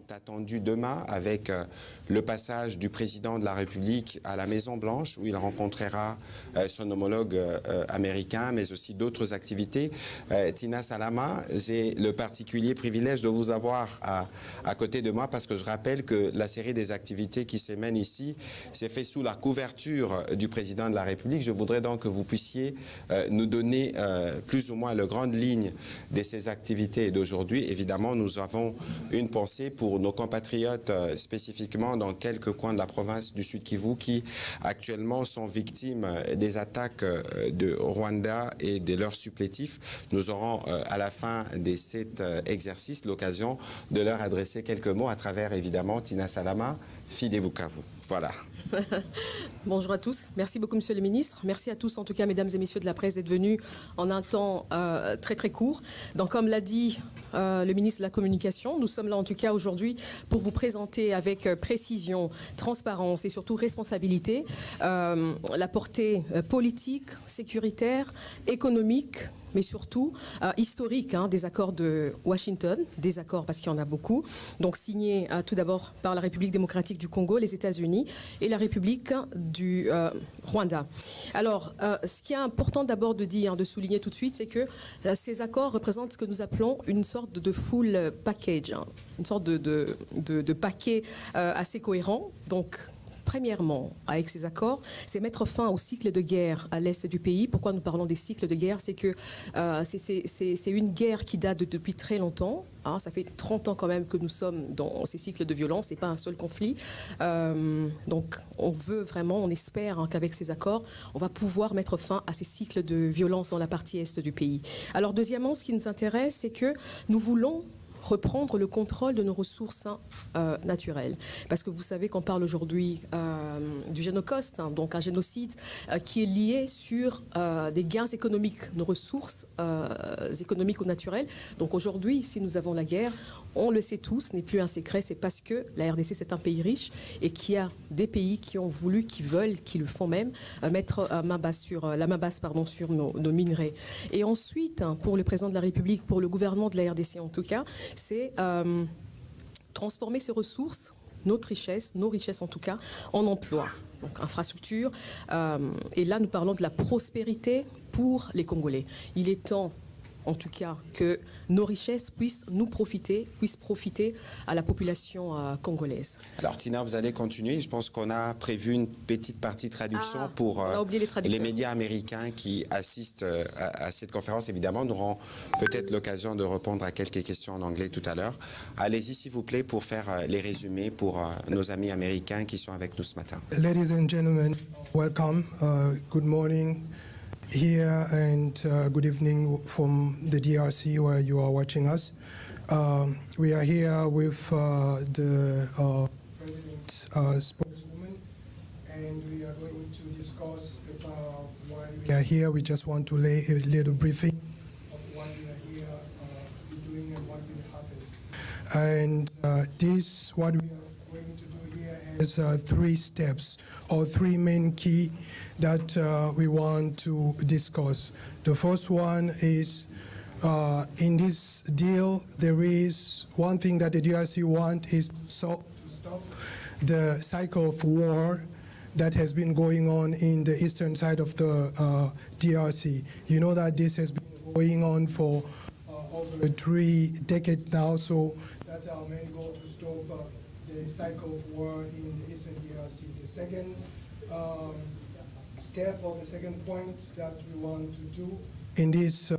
Attendu demain avec le passage du président de la République à la Maison-Blanche où il rencontrera son homologue américain, mais aussi d'autres activités. Tina Salama, j'ai le particulier privilège de vous avoir à côté de moi parce que je rappelle que la série des activités qui se mènent ici s'est fait sous la couverture du président de la République. Je voudrais donc que vous puissiez nous donner plus ou moins les grandes lignes de ces activités d'aujourd'hui. Évidemment, nous avons une pensée pour nos compatriotes, spécifiquement dans quelques coins de la province du Sud Kivu, qui actuellement sont victimes des attaques de Rwanda et de leurs supplétifs. Nous aurons à la fin de cet exercice l'occasion de leur adresser quelques mots à travers, évidemment, Tina Salama, fille des Bukavu. Voilà. Bonjour à tous. Merci beaucoup, Monsieur le Ministre. Merci à tous, en tout cas, Mesdames et Messieurs de la presse, d'être venus en un temps très, très court. Donc, comme l'a dit le ministre de la Communication, nous sommes là, en tout cas, aujourd'hui, pour vous présenter avec précision, transparence et surtout responsabilité la portée politique, sécuritaire, économique, mais surtout historique des accords de Washington, des accords parce qu'il y en a beaucoup, donc signés tout d'abord par la République démocratique du Congo, les États-Unis et la République du Rwanda. Alors, ce qui est important d'abord de dire, de souligner tout de suite, c'est que ces accords représentent ce que nous appelons une sorte de full package, une sorte de paquet assez cohérent. Donc, premièrement, avec ces accords, c'est mettre fin au cycle de guerre à l'est du pays. Pourquoi nous parlons des cycles de guerre? C'est que c'est une guerre qui date depuis très longtemps. Ça fait 30 ans quand même que nous sommes dans ces cycles de violence. C'est pas un seul conflit. Donc, on veut vraiment, on espère qu'avec ces accords, on va pouvoir mettre fin à ces cycles de violence dans la partie est du pays. Alors, deuxièmement, ce qui nous intéresse, c'est que nous voulons reprendre le contrôle de nos ressources naturelles. Parce que vous savez qu'on parle aujourd'hui du génocide, donc un génocide qui est lié sur des gains économiques, nos ressources économiques ou naturelles. Donc aujourd'hui, si nous avons la guerre, on le sait tous, ce n'est plus un secret, c'est parce que la RDC c'est un pays riche et qu'il y a des pays qui ont voulu, qui veulent, qui le font même, mettre la main basse sur nos minerais. Et ensuite, pour le président de la République, pour le gouvernement de la RDC en tout cas, c'est transformer ces ressources, nos richesses en tout cas, en emploi. Donc infrastructure. Et là, nous parlons de la prospérité pour les Congolais. Il est temps, en tout cas, que nos richesses puissent profiter à la population congolaise. Alors Tina, vous allez continuer. Je pense qu'on a prévu une petite partie traduction pour les médias américains qui assistent à cette conférence. Évidemment, nous aurons peut-être l'occasion de répondre à quelques questions en anglais tout à l'heure. Allez-y, s'il vous plaît, pour faire les résumés pour nos amis américains qui sont avec nous ce matin. Ladies and gentlemen, welcome. Good morning. Here and good evening from the DRC where you are watching us. We are here with the President's spokeswoman, and we are going to discuss about why we are here. We just want to lay a little briefing of why we are here to be doing and what will happen. And what we are going to do here has 3 steps or 3 main key that we want to discuss. The first one is in this deal, there is one thing that the DRC want is to stop the cycle of war that has been going on in the eastern side of the DRC. You know that this has been going on for over 3 decades now, so that's our main goal, to stop the cycle of war in the eastern DRC. The second step or the second point that we want to do in this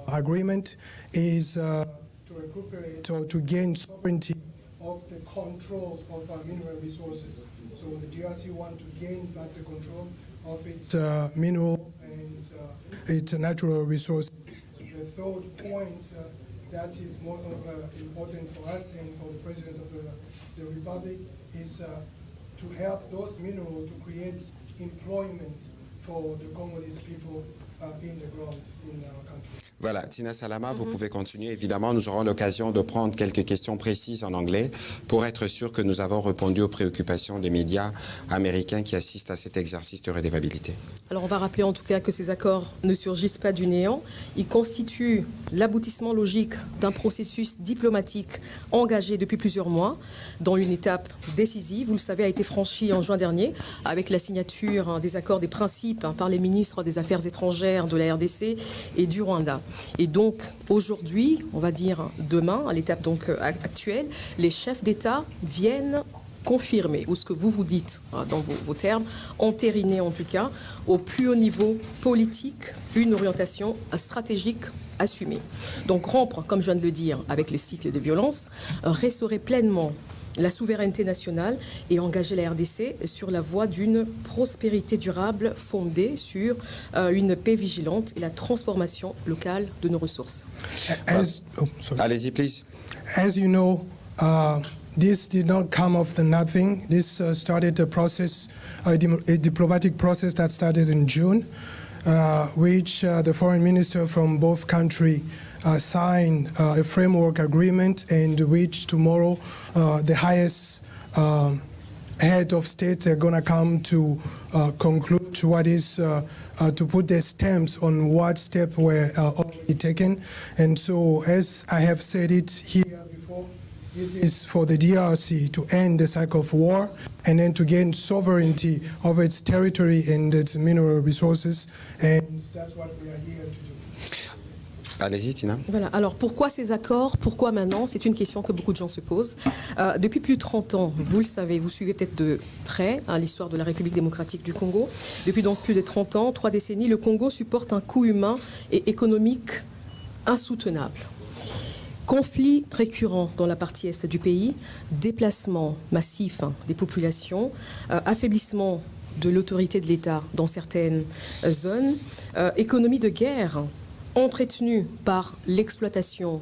agreement is to recuperate or to gain sovereignty of the control of our mineral resources. So the DRC want to gain back the control of its mineral and its natural resources. The third point that is more important for us and for the President of the Republic is to help those minerals to create employment for the Congolese people in the ground in our country. Voilà, Tina Salama, vous pouvez continuer. Évidemment, nous aurons l'occasion de prendre quelques questions précises en anglais pour être sûr que nous avons répondu aux préoccupations des médias américains qui assistent à cet exercice de redevabilité. Alors on va rappeler en tout cas que ces accords ne surgissent pas du néant. Ils constituent l'aboutissement logique d'un processus diplomatique engagé depuis plusieurs mois, dont une étape décisive, vous le savez, a été franchie en juin dernier avec la signature des accords des principes par les ministres des Affaires étrangères de la RDC et du Rwanda. Et donc aujourd'hui, on va dire demain, à l'étape donc actuelle, les chefs d'État viennent confirmer, ou ce que vous dites dans vos termes, entériner en tout cas au plus haut niveau politique une orientation stratégique assumée. Donc rompre, comme je viens de le dire, avec le cycle de violence, restaurer pleinement la souveraineté nationale et engager la RDC sur la voie d'une prospérité durable fondée sur une paix vigilante et la transformation locale de nos ressources. Allez-y, please. As you know, this did not come off the nothing. This started a process, a diplomatic process that started in June, which the foreign minister from both countries sign a framework agreement, and which tomorrow the highest head of state are going to come to conclude what is to put their stamps on what steps were already taken. And so, as I have said it here before, this is for the DRC to end the cycle of war and then to gain sovereignty over its territory and its mineral resources, and that's what we are here to do. Allez-y, Tina. Voilà. Alors, pourquoi ces accords? Pourquoi maintenant? C'est une question que beaucoup de gens se posent. Depuis plus de 30 ans, vous le savez, vous suivez peut-être de près l'histoire de la République démocratique du Congo. Depuis donc plus de 30 ans, 3 décennies, le Congo supporte un coût humain et économique insoutenable. Conflits récurrents dans la partie est du pays, déplacement massif des populations, affaiblissement de l'autorité de l'État dans certaines zones, économie de guerre entretenue par l'exploitation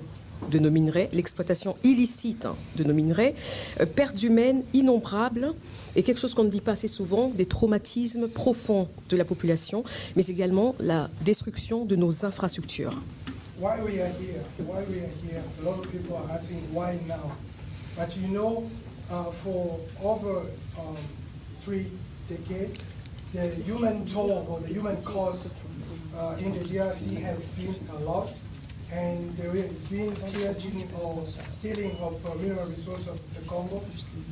de nos minerais, l'exploitation illicite de nos minerais, pertes humaines innombrables et quelque chose qu'on ne dit pas assez souvent, des traumatismes profonds de la population, mais également la destruction de nos infrastructures. Why we are here, a lot of people are asking why now. But you know, for over 3 decades, the human toll or the human cost in the DRC has been a lot, and there has been pillaging or stealing of mineral resources of the Congo,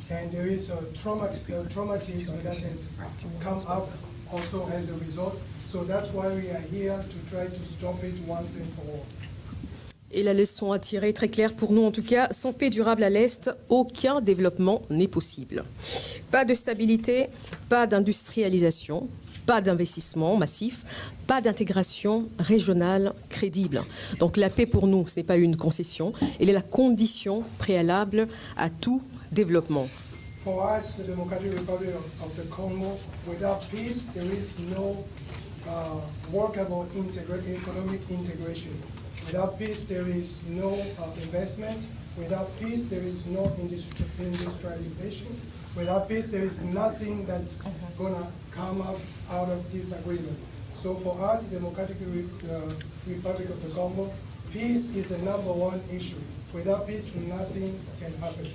and there is a traumatism that has come up also as a result. So that's why we are here to try to stop it once and for all. Et la leçon à tirer est très claire pour nous en tout cas, sans paix durable à l'Est, aucun développement n'est possible. Pas de stabilité, pas d'industrialisation, pas d'investissement massif, pas d'intégration régionale crédible. Donc la paix pour nous, ce n'est pas une concession, elle est la condition préalable à tout développement. For us, the Democratic Republic of the Congo, without peace, there is no workable economic integration. Without peace, there is no investment. Without peace, there is no industrialization. Without peace, there is nothing that's going to come up out of this agreement. So for us, the Democratic Republic of the Congo, peace is the #1 issue. Without peace, nothing can happen.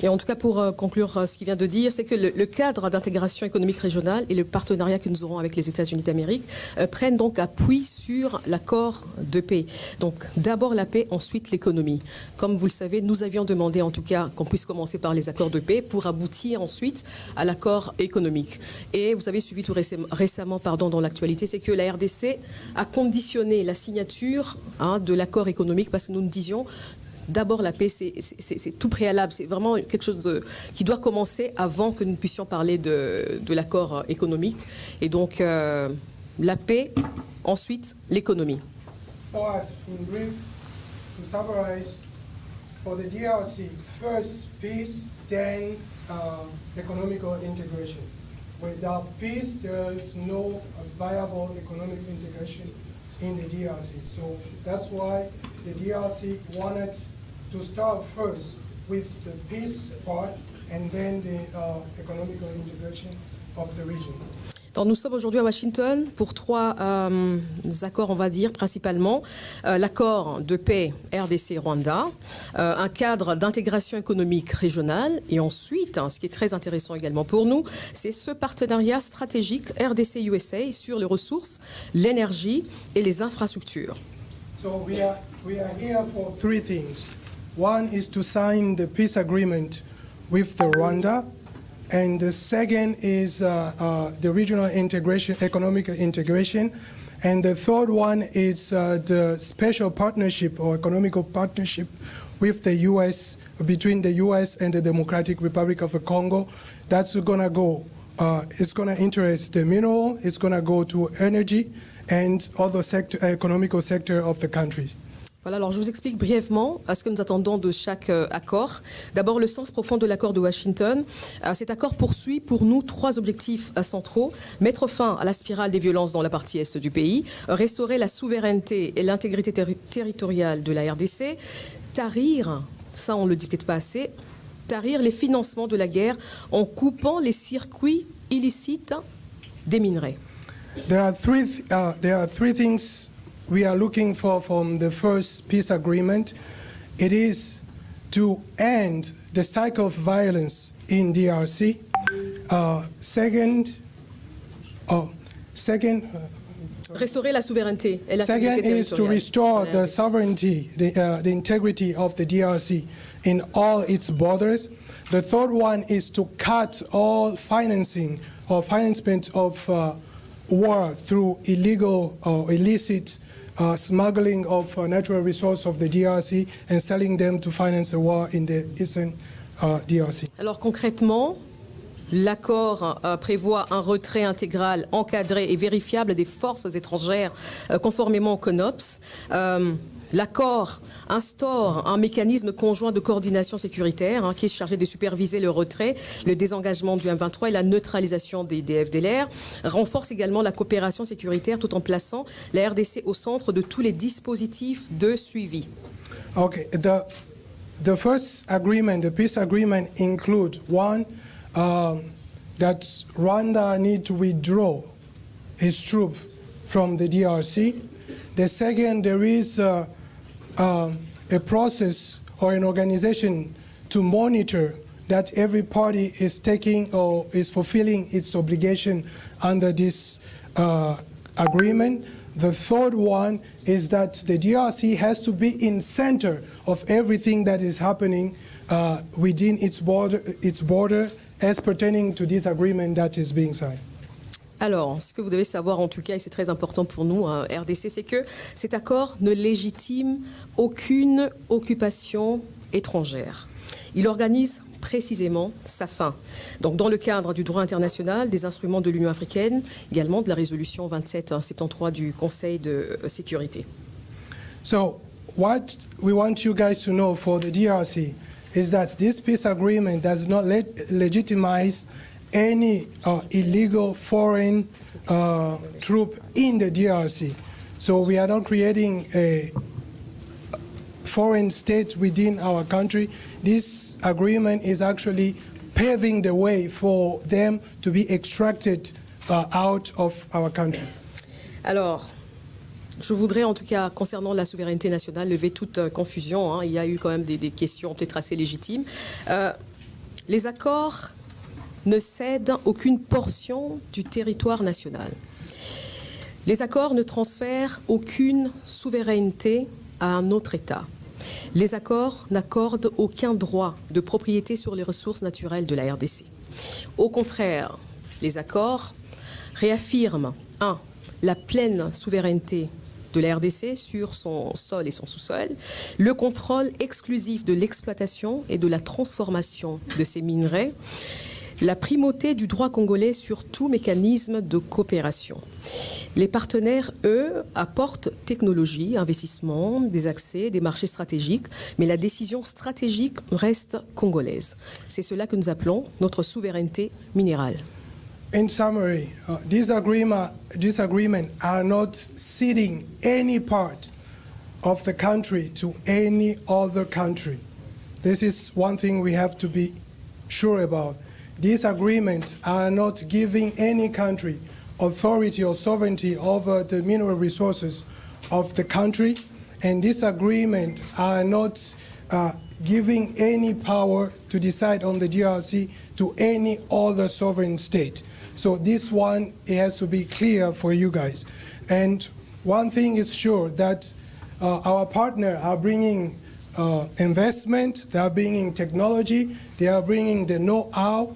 Et en tout cas, pour conclure ce qu'il vient de dire, c'est que le cadre d'intégration économique régionale et le partenariat que nous aurons avec les États-Unis d'Amérique prennent donc appui sur l'accord de paix. Donc d'abord la paix, ensuite l'économie. Comme vous le savez, nous avions demandé en tout cas qu'on puisse commencer par les accords de paix pour aboutir ensuite à l'accord économique. Et vous avez suivi tout récemment dans l'actualité, c'est que la RDC a conditionné la signature de l'accord économique parce que nous nous disions d'abord, la paix, c'est tout préalable. C'est vraiment quelque chose qui doit commencer avant que nous puissions parler de l'accord économique. Et donc, la paix, ensuite, l'économie. For us, in brief, to summarize, for the DRC, first peace, then economical integration. Without peace, there is no viable economic integration in the DRC. So that's why the DRC wanted to start first with the peace part and then the economical integration of the region. Alors, nous sommes aujourd'hui à Washington pour trois accords, on va dire, principalement. L'accord de paix RDC-Rwanda, un cadre d'intégration économique régionale, et ensuite, ce qui est très intéressant également pour nous, c'est ce partenariat stratégique RDC-USA sur les ressources, l'énergie et les infrastructures. So we are here for three things. One is to sign the peace agreement with the Rwanda. And the second is the regional integration, economic integration. And the third one is the special partnership or economical partnership with the U.S., between the U.S. and the Democratic Republic of the Congo. That's going to go, it's going to interest the mineral, it's going to go to energy and other sector, economical sector of the country. Voilà, alors je vous explique brièvement ce que nous attendons de chaque accord. D'abord, le sens profond de l'accord de Washington. Cet accord poursuit pour nous trois objectifs centraux. Mettre fin à la spirale des violences dans la partie est du pays, restaurer la souveraineté et l'intégrité territoriale de la RDC, tarir, ça on ne le dit peut-être pas assez, tarir les financements de la guerre en coupant les circuits illicites des minerais. There are three things we are looking for from the first peace agreement. It is to end the cycle of violence in DRC. Restaurer la souveraineté et second is to restore the sovereignty, the integrity of the DRC in all its borders. The third one is to cut all financing or financement of war through illegal or illicit smuggling of natural resources of the DRC and selling them to finance a war in the eastern DRC. Alors concrètement, l'accord prévoit un retrait intégral, encadré et vérifiable des forces étrangères conformément au CONOPS. L'accord instaure un mécanisme conjoint de coordination sécuritaire qui est chargé de superviser le retrait, le désengagement du M23 et la neutralisation des FDLR. Renforce également la coopération sécuritaire tout en plaçant la RDC au centre de tous les dispositifs de suivi. Okay, the first agreement, the peace agreement includes one, that Rwanda needs to withdraw its troops from the DRC. The second, there is a process or an organization to monitor that every party is taking or is fulfilling its obligation under this agreement. The third one is that the DRC has to be in center of everything that is happening within its border as pertaining to this agreement that is being signed. Alors, ce que vous devez savoir en tout cas, et c'est très important pour nous, RDC, c'est que cet accord ne légitime aucune occupation étrangère. Il organise précisément sa fin. Donc, dans le cadre du droit international, des instruments de l'Union africaine, également de la résolution 2773 du Conseil de sécurité. So, what we want you guys to know for the DRC is that this peace agreement does not legitimize any illegal foreign troop in the DRC. So we are not creating a foreign state within our country. This agreement is actually paving the way for them to be extracted out of our country. Alors, je voudrais en tout cas, concernant la souveraineté nationale, lever toute confusion. Il y a eu quand même des questions peut-être assez légitimes. Les accords ne cèdent aucune portion du territoire national. Les accords ne transfèrent aucune souveraineté à un autre État. Les accords n'accordent aucun droit de propriété sur les ressources naturelles de la RDC. Au contraire, les accords réaffirment 1. La pleine souveraineté de la RDC sur son sol et son sous-sol, le contrôle exclusif de l'exploitation et de la transformation de ces minerais, la primauté du droit congolais sur tout mécanisme de coopération. Les partenaires, eux, apportent technologie, investissement, des accès, des marchés stratégiques, mais la décision stratégique reste congolaise. C'est cela que nous appelons notre souveraineté minérale. In summary, these agreements are not ceding any part of the country to any other country. This is one thing we have to be sure about. These agreements are not giving any country authority or sovereignty over the mineral resources of the country. And this agreement are not giving any power to decide on the DRC to any other sovereign state. So this one, it has to be clear for you guys. And one thing is sure, that our partners are bringing investment, they are bringing technology, they are bringing the know-how,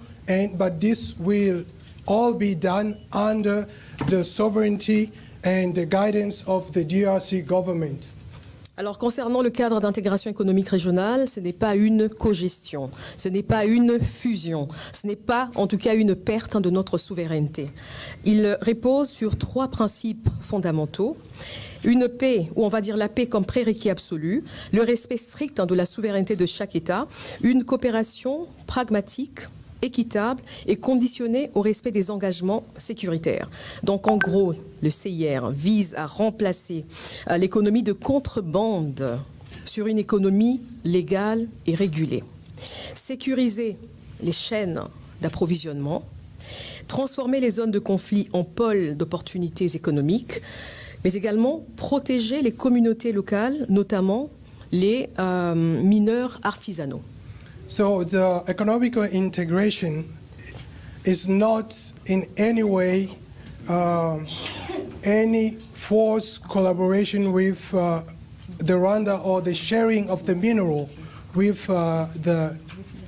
but this will all be done under the sovereignty and the guidance of the DRC government. Alors, concernant le cadre d'intégration économique régionale, ce n'est pas une cogestion, ce n'est pas une fusion, ce n'est pas, en tout cas, une perte de notre souveraineté. Il repose sur 3 principes fondamentaux. Une paix, ou on va dire la paix comme prérequis absolu, le respect strict de la souveraineté de chaque État, une coopération pragmatique, équitable et conditionnée au respect des engagements sécuritaires. Donc en gros, le CIR vise à remplacer l'économie de contrebande sur une économie légale et régulée. Sécuriser les chaînes d'approvisionnement, transformer les zones de conflit en pôles d'opportunités économiques, mais également protéger les communautés locales, notamment les mineurs artisanaux. So the economic integration is not in any way any forced collaboration with the Rwanda or the sharing of the mineral with the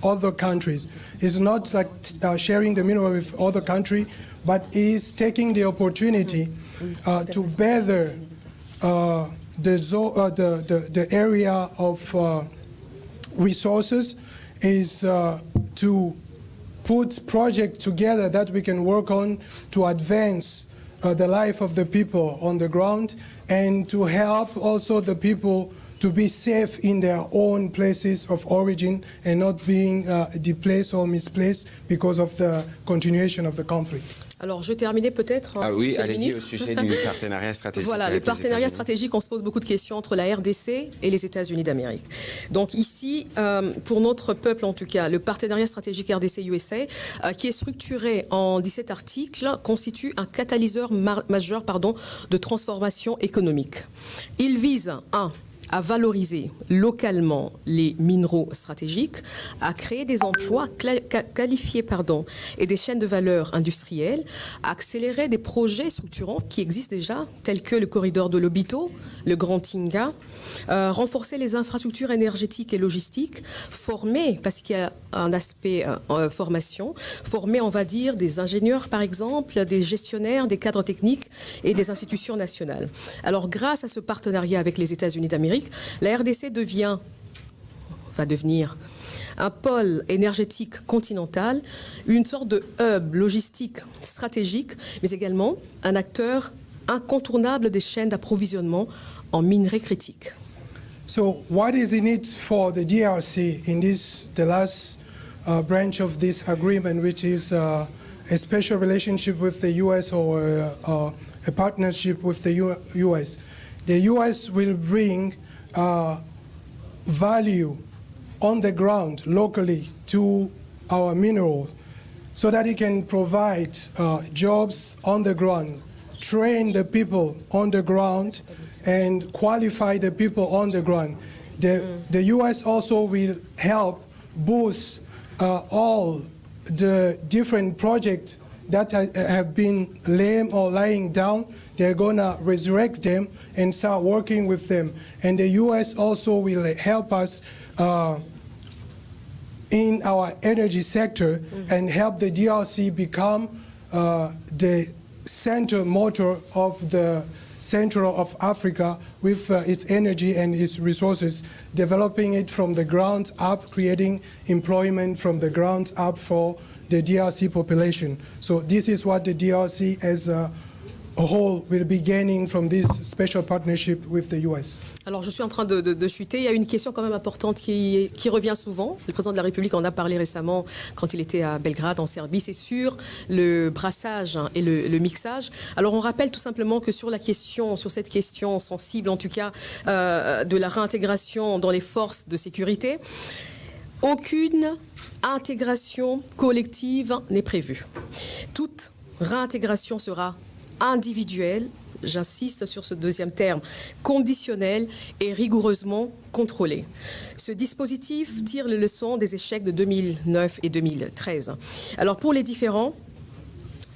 other countries. It's not like sharing the mineral with other countries, but is taking the opportunity to better the area of resources, is to put projects together that we can work on to advance the life of the people on the ground, and to help also the people to be safe in their own places of origin and not being displaced or misplaced because of the continuation of the conflict. Alors, je terminais peut-être. Oui, allez-y, au sujet du partenariat stratégique. Voilà, le partenariat stratégique, on se pose beaucoup de questions entre la RDC et les États-Unis d'Amérique. Donc ici, pour notre peuple en tout cas, le partenariat stratégique RDC-USA, qui est structuré en 17 articles, constitue un catalyseur majeur de transformation économique. Il vise à valoriser localement les minéraux stratégiques, à créer des emplois qualifiés et des chaînes de valeur industrielles, à accélérer des projets structurants qui existent déjà, tels que le corridor de Lobito, le Grand Tinga, renforcer les infrastructures énergétiques et logistiques, former, parce qu'il y a un aspect formation, former, on va dire, des ingénieurs par exemple, des gestionnaires, des cadres techniques et des institutions nationales. Alors grâce à ce partenariat avec les États-Unis d'Amérique, la RDC va devenir un pôle énergétique continental, une sorte de hub logistique stratégique, mais également un acteur incontournable des chaînes d'approvisionnement en minerais critiques. So what is in it for the DRC in the last branch of this agreement, which is a special relationship with the US or a partnership with the US? The US will bring value on the ground locally to our minerals so that it can provide jobs on the ground, train the people on the ground, and qualify the people on the ground. The US also will help boost all the different projects that have been lame or lying down. They're going to resurrect them and start working with them. And the US also will help us in our energy sector and help the DRC become the center motor of the Central of Africa with its energy and its resources, developing it from the ground up, creating employment from the ground up for the DRC population. So this is what the DRC as a whole will be gaining from this special partnership with the US. Alors, je suis en train de chuter. Il y a une question quand même importante qui revient souvent. Le président de la République en a parlé récemment quand il était à Belgrade, en Serbie. C'est sur le brassage et le mixage. Alors, on rappelle tout simplement que sur cette question sensible, en tout cas, de la réintégration dans les forces de sécurité, aucune intégration collective n'est prévue. Toute réintégration sera individuelle, j'insiste sur ce deuxième terme, conditionnel et rigoureusement contrôlé. Ce dispositif tire les leçons des échecs de 2009 et 2013. Alors pour les différents,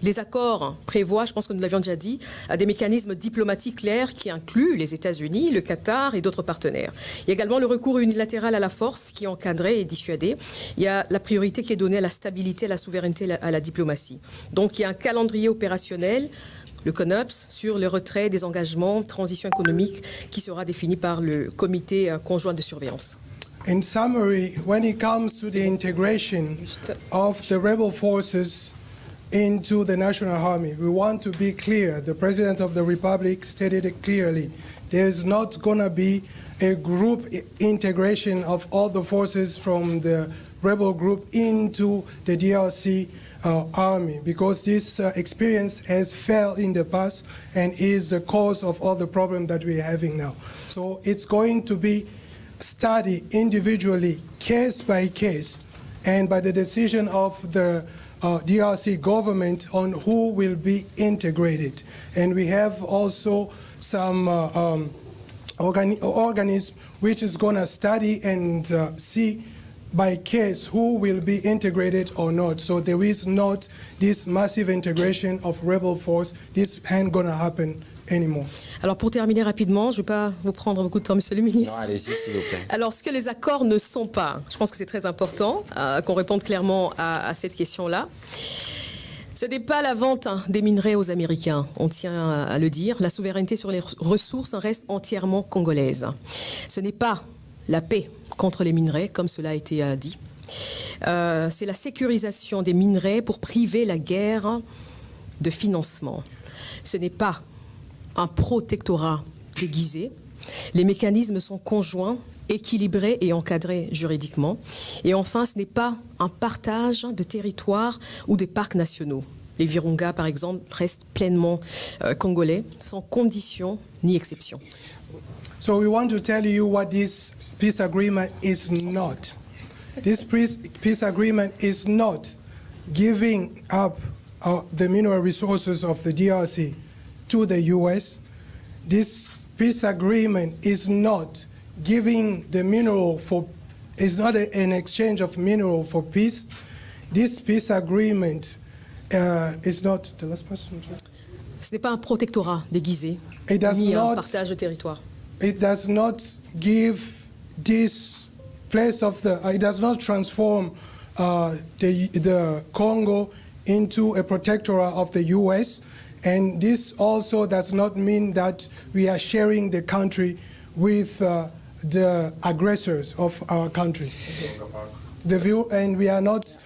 les accords prévoient, je pense que nous l'avions déjà dit, des mécanismes diplomatiques clairs qui incluent les États-Unis, le Qatar et d'autres partenaires. Il y a également le recours unilatéral à la force qui est encadré et dissuadé. Il y a la priorité qui est donnée à la stabilité, à la souveraineté, à la diplomatie. Donc il y a un calendrier opérationnel, le CONOPS, sur le retrait des engagements, transition économique, qui sera défini par le comité conjoint de surveillance. In summary, when it comes to the integration of the rebel forces into the National Army, we want to be clear. The President of the Republic stated it clearly. There's not going to be a group integration of all the forces from the rebel group into the DRC army, because this experience has failed in the past and is the cause of all the problems that we're having now. So it's going to be studied individually, case by case, and by the decision of the DRC government on who will be integrated. And we have also some organism which is going to study and see by case who will be integrated or not. So there is not this massive integration of rebel force. This ain't going to happen anymore. Alors pour terminer rapidement, je ne vais pas vous prendre beaucoup de temps, Monsieur le Ministre. Non, allez-y, s'il vous plaît. Alors ce que les accords ne sont pas, je pense que c'est très important qu'on réponde clairement à cette question-là. Ce n'est pas la vente des minerais aux Américains, on tient à le dire. La souveraineté sur les ressources reste entièrement congolaise. Ce n'est pas la paix contre les minerais, comme cela a été dit. C'est la sécurisation des minerais pour priver la guerre de financement. Ce n'est pas un protectorat déguisé. Les mécanismes sont conjoints, équilibrés et encadrés juridiquement. Et enfin, ce n'est pas un partage de territoires ou des parcs nationaux. Les Virunga, par exemple, restent pleinement congolais, sans condition ni exception. So we want to tell you what this peace agreement is not. This peace agreement is not giving up the mineral resources of the DRC to the U.S. This peace agreement is not giving the mineral for, is not an exchange of mineral for peace. This peace agreement is not, the last person. Ce n'est pas un protectorat déguisé, ni un partage de territoire. It does not give this place of the, it does not transform the Congo into a protectorate of the U.S. And this also does not mean that we are sharing the country with the aggressors of our country. And we are not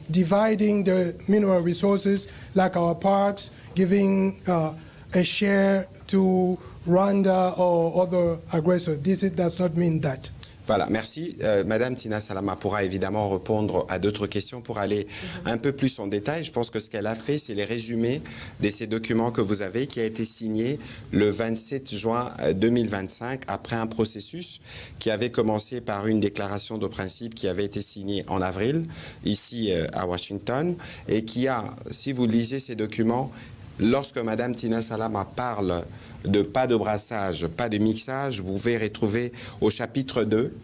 dividing the mineral resources like our parks, giving a share to Rwanda or other aggressors. This does not mean that. Voilà, merci. Madame Tina Salama pourra évidemment répondre à d'autres questions pour aller un peu plus en détail. Je pense que ce qu'elle a fait, c'est les résumés de ces documents que vous avez, qui a été signé le 27 juin 2025, après un processus qui avait commencé par une déclaration de principe qui avait été signée en avril, ici à Washington, et qui a, si vous lisez ces documents, lorsque Madame Tina Salama parle de pas de brassage, pas de mixage, vous pouvez retrouver au chapitre 2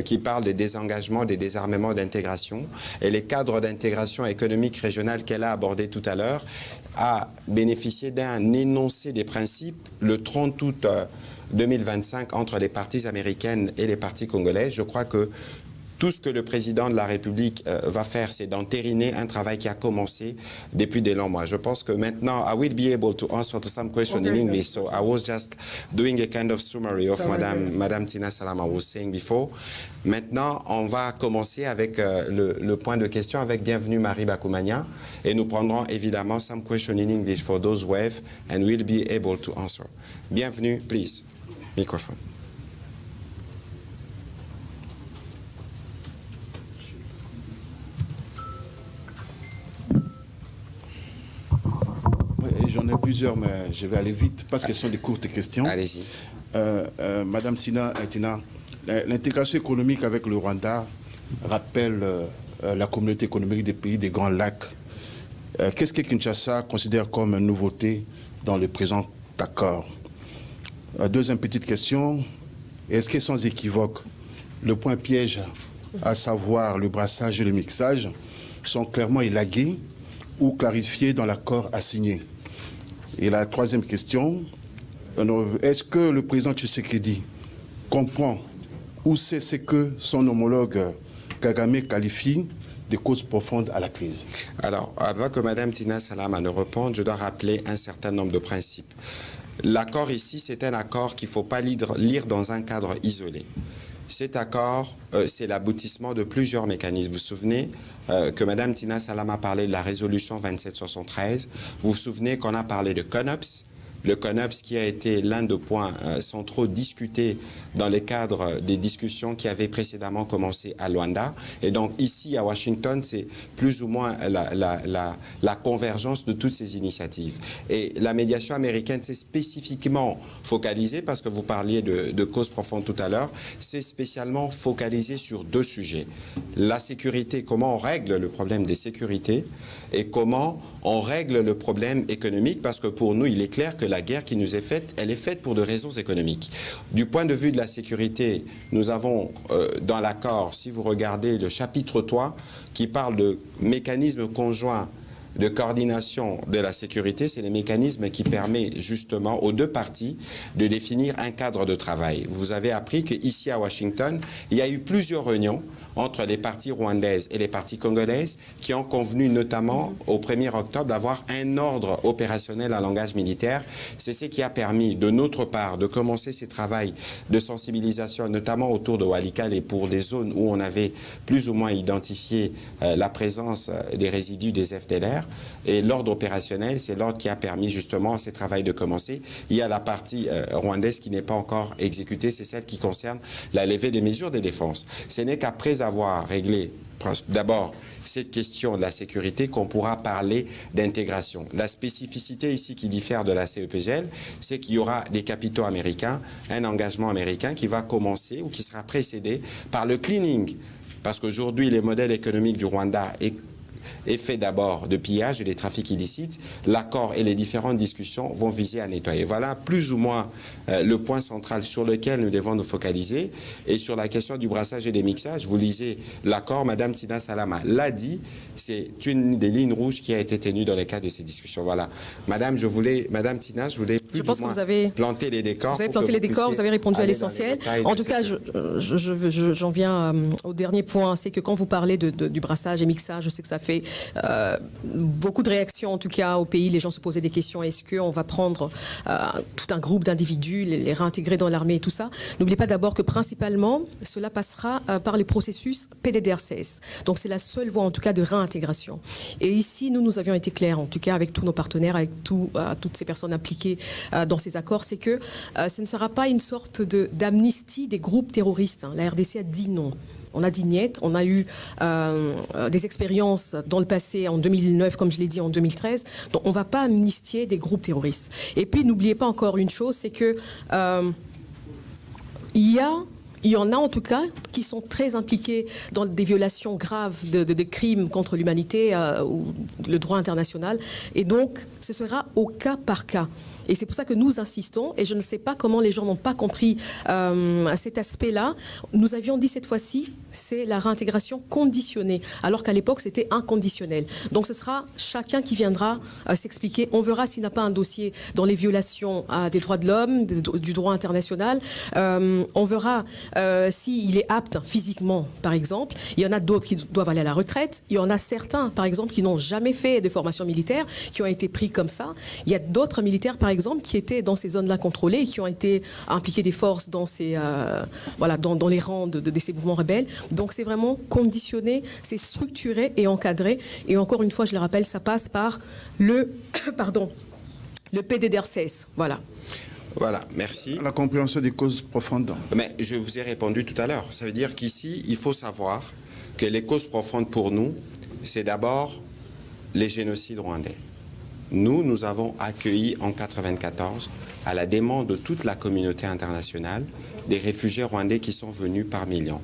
qui parle des désengagements, des désarmements d'intégration et les cadres d'intégration économique régionale qu'elle a abordé tout à l'heure a bénéficié d'un énoncé des principes le 30 août 2025 entre les parties américaines et les parties congolaises. Je crois que tout ce que le président de la République va faire, c'est d'entériner un travail qui a commencé depuis des longs mois. Je pense que maintenant, I will be able to answer to some questions in English. So I was just doing a kind of summary of Madame Tina Salama was saying before. Maintenant, on va commencer avec le point de question avec Bienvenue Marie Bakoumania. Et nous prendrons évidemment some questions in English for those who have and we'll be able to answer. Bienvenue, please. Microphone. J'en ai plusieurs, mais je vais aller vite parce que ce sont des courtes questions. Allez-y. Madame Tina, l'intégration économique avec le Rwanda rappelle la communauté économique des pays des Grands Lacs. Qu'est-ce que Kinshasa considère comme une nouveauté dans le présent accord? Deuxième petite question, est-ce que sans équivoque, le point piège, à savoir le brassage et le mixage, sont clairement élagués ou clarifiés dans l'accord à signer? Et la troisième question, est-ce que le président Tshisekedi comprend ou sait ce que son homologue Kagame qualifie de causes profondes à la crise? Alors, avant que Mme Tina Salama ne réponde, je dois rappeler un certain nombre de principes. L'accord ici, c'est un accord qu'il ne faut pas lire dans un cadre isolé. Cet accord, c'est l'aboutissement de plusieurs mécanismes. Vous vous souvenez que Mme Tina Salama parlait de la résolution 2773. Vous vous souvenez qu'on a parlé de CONOPS. Le CONOPS qui a été l'un des points centraux discutés dans le cadre des discussions qui avaient précédemment commencé à Luanda. Et donc ici à Washington, c'est plus ou moins la convergence de toutes ces initiatives. Et la médiation américaine s'est spécifiquement focalisée, parce que vous parliez de causes profondes tout à l'heure, c'est spécialement focalisé sur deux sujets. La sécurité, comment on règle le problème des sécurités, et comment on règle le problème économique, parce que pour nous, il est clair que la guerre qui nous est faite, elle est faite pour des raisons économiques. Du point de vue de la sécurité, nous avons dans l'accord, si vous regardez le chapitre 3, qui parle de mécanismes conjoints de coordination de la sécurité, c'est les mécanismes qui permettent justement aux deux parties de définir un cadre de travail. Vous avez appris qu'ici à Washington, il y a eu plusieurs réunions entre les parties rwandaises et les parties congolaises qui ont convenu notamment au 1er octobre d'avoir un ordre opérationnel à langage militaire. C'est ce qui a permis de notre part de commencer ces travaux de sensibilisation, notamment autour de Walikale et pour des zones où on avait plus ou moins identifié la présence des résidus des FDLR. Et l'ordre opérationnel, c'est l'ordre qui a permis justement à ces travaux de commencer. Il y a la partie rwandaise qui n'est pas encore exécutée, c'est celle qui concerne la levée des mesures de défense. Ce n'est qu'après avoir réglé d'abord cette question de la sécurité qu'on pourra parler d'intégration. La spécificité ici qui diffère de la CEPGL, c'est qu'il y aura des capitaux américains, un engagement américain qui va commencer ou qui sera précédé par le cleaning. Parce qu'aujourd'hui, les modèles économiques du Rwanda est fait d'abord de pillage et des trafics illicites. L'accord et les différentes discussions vont viser à nettoyer. Voilà plus ou moins le point central sur lequel nous devons nous focaliser. Et sur la question du brassage et des mixages, vous lisez l'accord, Mme Tina Salama l'a dit, c'est une des lignes rouges qui a été tenue dans le cadre de ces discussions. Voilà. Madame Tina, je voulais plus ou moins planter les décors. Vous avez planté les décors, vous avez répondu à l'essentiel. En tout cas, j'en viens au dernier point, c'est que quand vous parlez du brassage et mixage, je sais que ça fait beaucoup de réactions, en tout cas au pays. Les gens se posaient des questions. Est-ce qu'on va prendre tout un groupe d'individus, les réintégrer dans l'armée et tout ça? N'oubliez pas d'abord que principalement, cela passera par le processus PDDRCS. Donc c'est la seule voie, en tout cas, de réintégration. Et ici, nous avions été clairs, en tout cas avec tous nos partenaires, avec toutes ces personnes impliquées dans ces accords, c'est que ce ne sera pas une sorte d'amnistie des groupes terroristes. La RDC a dit non. On a dit niet, on a eu des expériences dans le passé, en 2009, comme je l'ai dit, en 2013. Donc on ne va pas amnistier des groupes terroristes. Et puis n'oubliez pas encore une chose, c'est que il y en a en tout cas qui sont très impliqués dans des violations graves de crimes contre l'humanité ou le droit international. Et donc ce sera au cas par cas. Et c'est pour ça que nous insistons, et je ne sais pas comment les gens n'ont pas compris cet aspect-là. Nous avions dit cette fois-ci, c'est la réintégration conditionnée, alors qu'à l'époque, c'était inconditionnel. Donc ce sera chacun qui viendra s'expliquer. On verra s'il n'a pas un dossier dans les violations des droits de l'homme, du droit international. On verra s'il est apte physiquement, par exemple. Il y en a d'autres qui doivent aller à la retraite. Il y en a certains, par exemple, qui n'ont jamais fait de formation militaire, qui ont été pris comme ça. Il y a d'autres militaires, par exemple, qui étaient dans ces zones-là contrôlées et qui ont été impliqués des forces dans ces, dans les rangs de ces mouvements rebelles. Donc c'est vraiment conditionné, c'est structuré et encadré. Et encore une fois, je le rappelle, ça passe par le PDDRCS. Voilà. Voilà, merci. La compréhension des causes profondes. Mais je vous ai répondu tout à l'heure. Ça veut dire qu'ici, il faut savoir que les causes profondes pour nous, c'est d'abord les génocides rwandais. Nous avons accueilli en 1994, à la demande de toute la communauté internationale, des réfugiés rwandais qui sont venus par millions.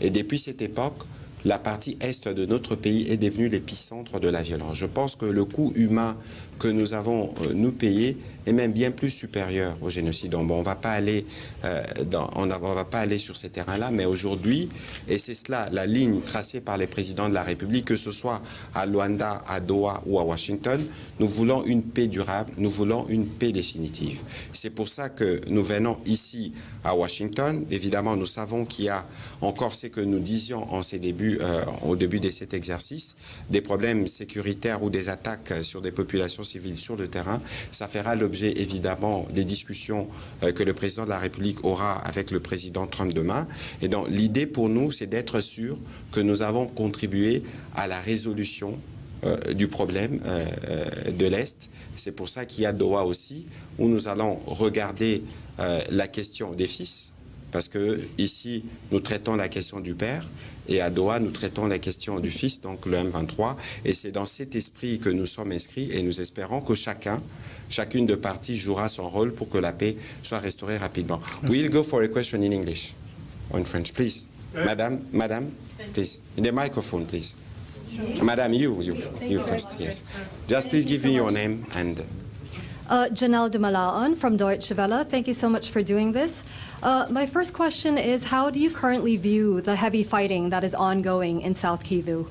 Et depuis cette époque, la partie est de notre pays est devenue l'épicentre de la violence. Je pense que le coût humain que nous avons, nous, payé est même bien plus supérieur au génocide. Donc, bon, on ne va pas aller sur ces terrains-là, mais aujourd'hui, et c'est cela la ligne tracée par les présidents de la République, que ce soit à Luanda, à Doha ou à Washington, nous voulons une paix durable, nous voulons une paix définitive. C'est pour ça que nous venons ici à Washington. Évidemment, nous savons qu'il y a encore ce que nous disions en ces débuts, au début de cet exercice, des problèmes sécuritaires ou des attaques sur des populations civiles sur le terrain. Ça fera l'objet évidemment des discussions que le président de la République aura avec le président Trump demain. Et donc l'idée pour nous, c'est d'être sûr que nous avons contribué à la résolution du problème de l'Est. C'est pour ça qu'il y a Doha aussi, où nous allons regarder la question des fils, parce que ici, nous traitons la question du père, et à Doha, nous traitons la question du fils, donc le M23. Et c'est dans cet esprit que nous sommes inscrits, et nous espérons que chacune de parties jouera son rôle pour que la paix soit restaurée rapidement. We'll go for a question in English or in French, please. Madame, please. In the microphone, please. Madame, you first, yes. Just please give me your name and... Janelle de Malaon from Deutsche Welle. Thank you so much for doing this. My first question is, how do you currently view the heavy fighting that is ongoing in South Kivu?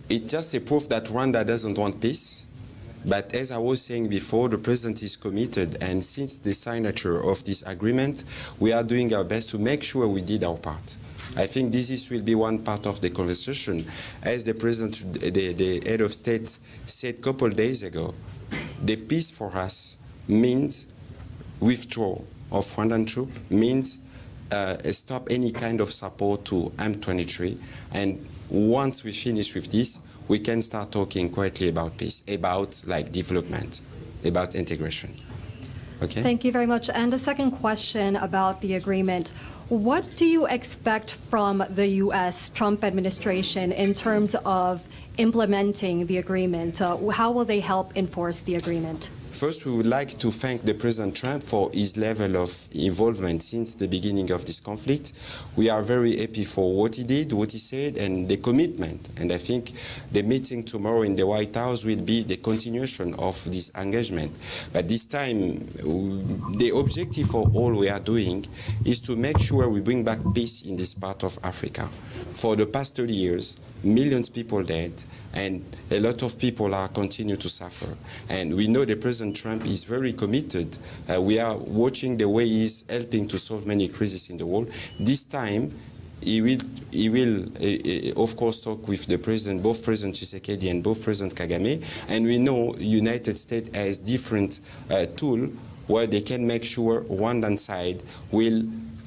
It's just a proof that Rwanda doesn't want peace. But as I was saying before, the president is committed, and since the signature of this agreement, we are doing our best to make sure we did our part. I think this will be one part of the conversation. As the president, the head of state said a couple of days ago, the peace for us means withdrawal of Rwandan troops, means stop any kind of support to M23. And once we finish with this, we can start talking quietly about peace, about like development, about integration. Okay? Thank you very much. And a second question about the agreement. What do you expect from the U.S. Trump administration in terms of implementing the agreement? How will they help enforce the agreement? First, we would like to thank the President Trump for his level of involvement since the beginning of this conflict. We are very happy for what he did, what he said, and the commitment. And I think the meeting tomorrow in the White House will be the continuation of this engagement. But this time, the objective for all we are doing is to make sure we bring back peace in this part of Africa. For the past 30 years, millions of people dead, and a lot of people are continue to suffer. And we know that President Trump is very committed. We are watching the way he's helping to solve many crises in the world. This time, he will of course, talk with the president, both President Tshisekedi and both President Kagame. And we know United States has different tools where they can make sure Rwandan side will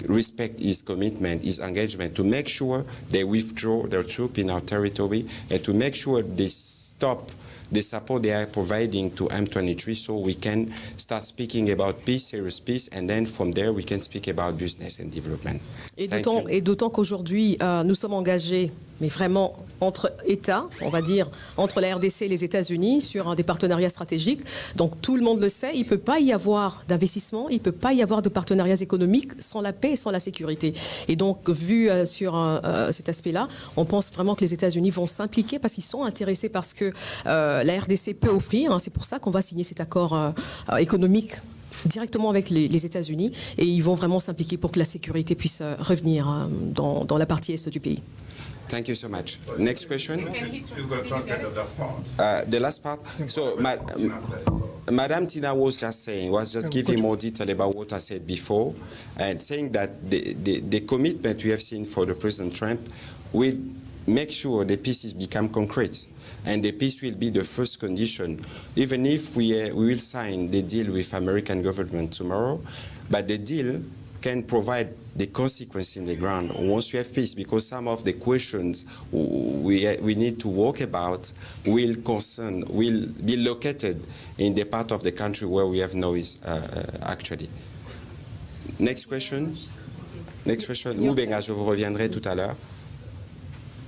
respect his commitment, his engagement, to make sure they withdraw their troops in our territory and to make sure they stop the support they are providing to M23 so we can start speaking about peace, serious peace, and then from there we can speak about business and development. Et d'autant qu'aujourd'hui, nous sommes engagés, mais vraiment entre États, on va dire, entre la RDC et les États-Unis, sur des partenariats stratégiques. Donc tout le monde le sait, il ne peut pas y avoir d'investissement, il ne peut pas y avoir de partenariats économiques sans la paix et sans la sécurité. Et donc, vu sur cet aspect-là, on pense vraiment que les États-Unis vont s'impliquer parce qu'ils sont intéressés parce que la RDC peut offrir. C'est pour ça qu'on va signer cet accord économique directement avec les États-Unis, et ils vont vraiment s'impliquer pour que la sécurité puisse revenir dans la partie est du pays. Thank you so much. Next question. Who's going to translate the last part? The last part. So, Madame Tina was just giving more detail about what I said before, and saying that the commitment we have seen for the President Trump will make sure the pieces become concrete. And the peace will be the first condition, even if we will sign the deal with American government tomorrow, but the deal can provide the consequence in the ground once we have peace, because some of the questions we need to work about will be located in the part of the country where we have noise, actually. Next question. Next question. Moubenga, je vous reviendrai tout à l'heure.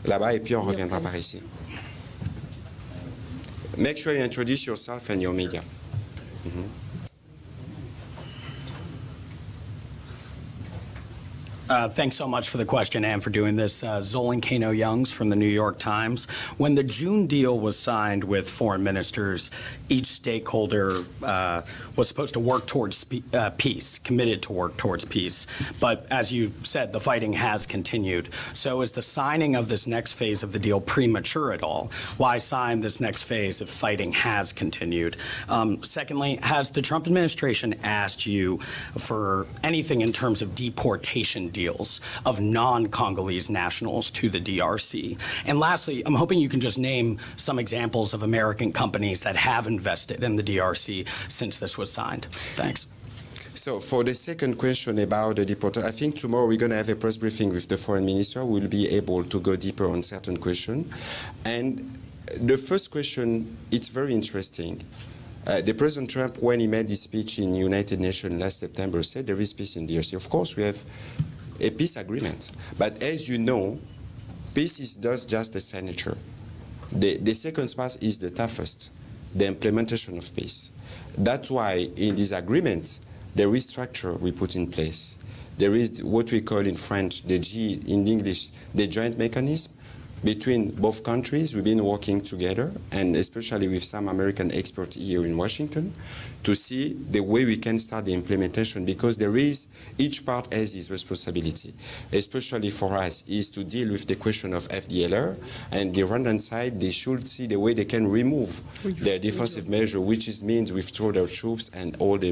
Là-bas, et puis on reviendra par ici. Make sure you introduce yourself and your media. Thanks so much for the question and for doing this. Zolan Kano-Youngs from the New York Times. When the June deal was signed with foreign ministers, each stakeholder was supposed to work towards peace, committed to work towards peace. But as you said, the fighting has continued. So is the signing of this next phase of the deal premature at all? Why sign this next phase if fighting has continued? Secondly, has the Trump administration asked you for anything in terms of deportation deals of non-Congolese nationals to the DRC? And lastly, I'm hoping you can just name some examples of American companies that have invested in the DRC since this was signed. Thanks. So for the second question about the deportation, I think tomorrow we're going to have a press briefing with the foreign minister. We'll be able to go deeper on certain questions. And the first question, it's very interesting. The President Trump, when he made his speech in United Nations last September, said there is peace in DRC. Of course, we have a peace agreement. But as you know, peace is not just a signature. The second part is the toughest, the implementation of peace. That's why in this agreement, there is structure we put in place. There is what we call in French, the G, in English, the joint mechanism. Between both countries, we've been working together, and especially with some American experts here in Washington, to see the way we can start the implementation, because there is, each part has its responsibility, especially for us, is to deal with the question of FDLR, and the Rwandan side, they should see the way they can remove their defensive measure, which is means withdraw their troops and all the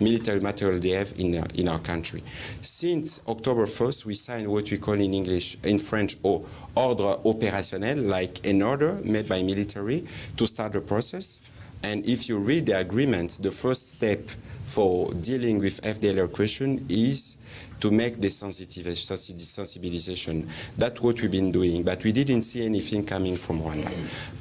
military material they have in our country. Since October 1st, we signed what we call in English, in French, ordre opérationnel, like an order made by military to start the process. And if you read the agreement, the first step for dealing with FDLR question is to make the sensibilization. That's what we've been doing, but we didn't see anything coming from Rwanda.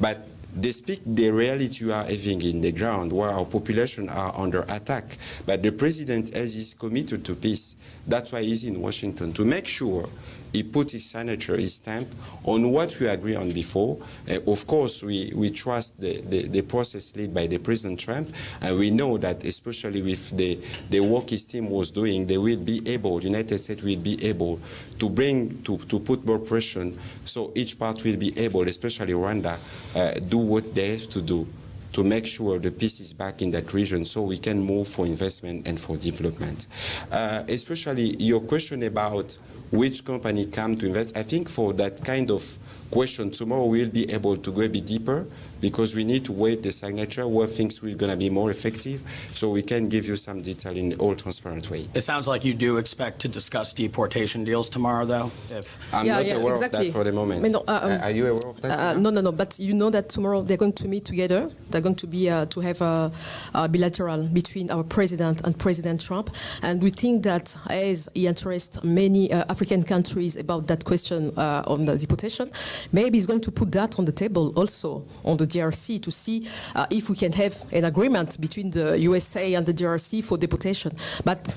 But they speak the reality you are having in the ground, where our population are under attack. But the president, as is committed to peace, that's why he's in Washington, to make sure he put his signature, his stamp on what we agreed on before. Of course, we trust the process led by the President Trump, and we know that especially with the work his team was doing, they will be able, the United States will be able to put more pressure, so each part will be able, especially Rwanda, do what they have to do to make sure the peace is back in that region so we can move for investment and for development. Especially your question about which company come to invest, I think for that kind of question, tomorrow we'll be able to go a bit deeper, because we need to wait the signature where things will going to be more effective, so we can give you some detail in all transparent way. It sounds like you do expect to discuss deportation deals tomorrow, though. I'm not aware of that for the moment. No, are you aware of that? No. But you know that tomorrow they're going to meet together. They're going to be to have a bilateral between our president and President Trump, and we think that as he interests many African countries about that question on the deportation, maybe he's going to put that on the table also on the DRC to see if we can have an agreement between the USA and the DRC for deportation. But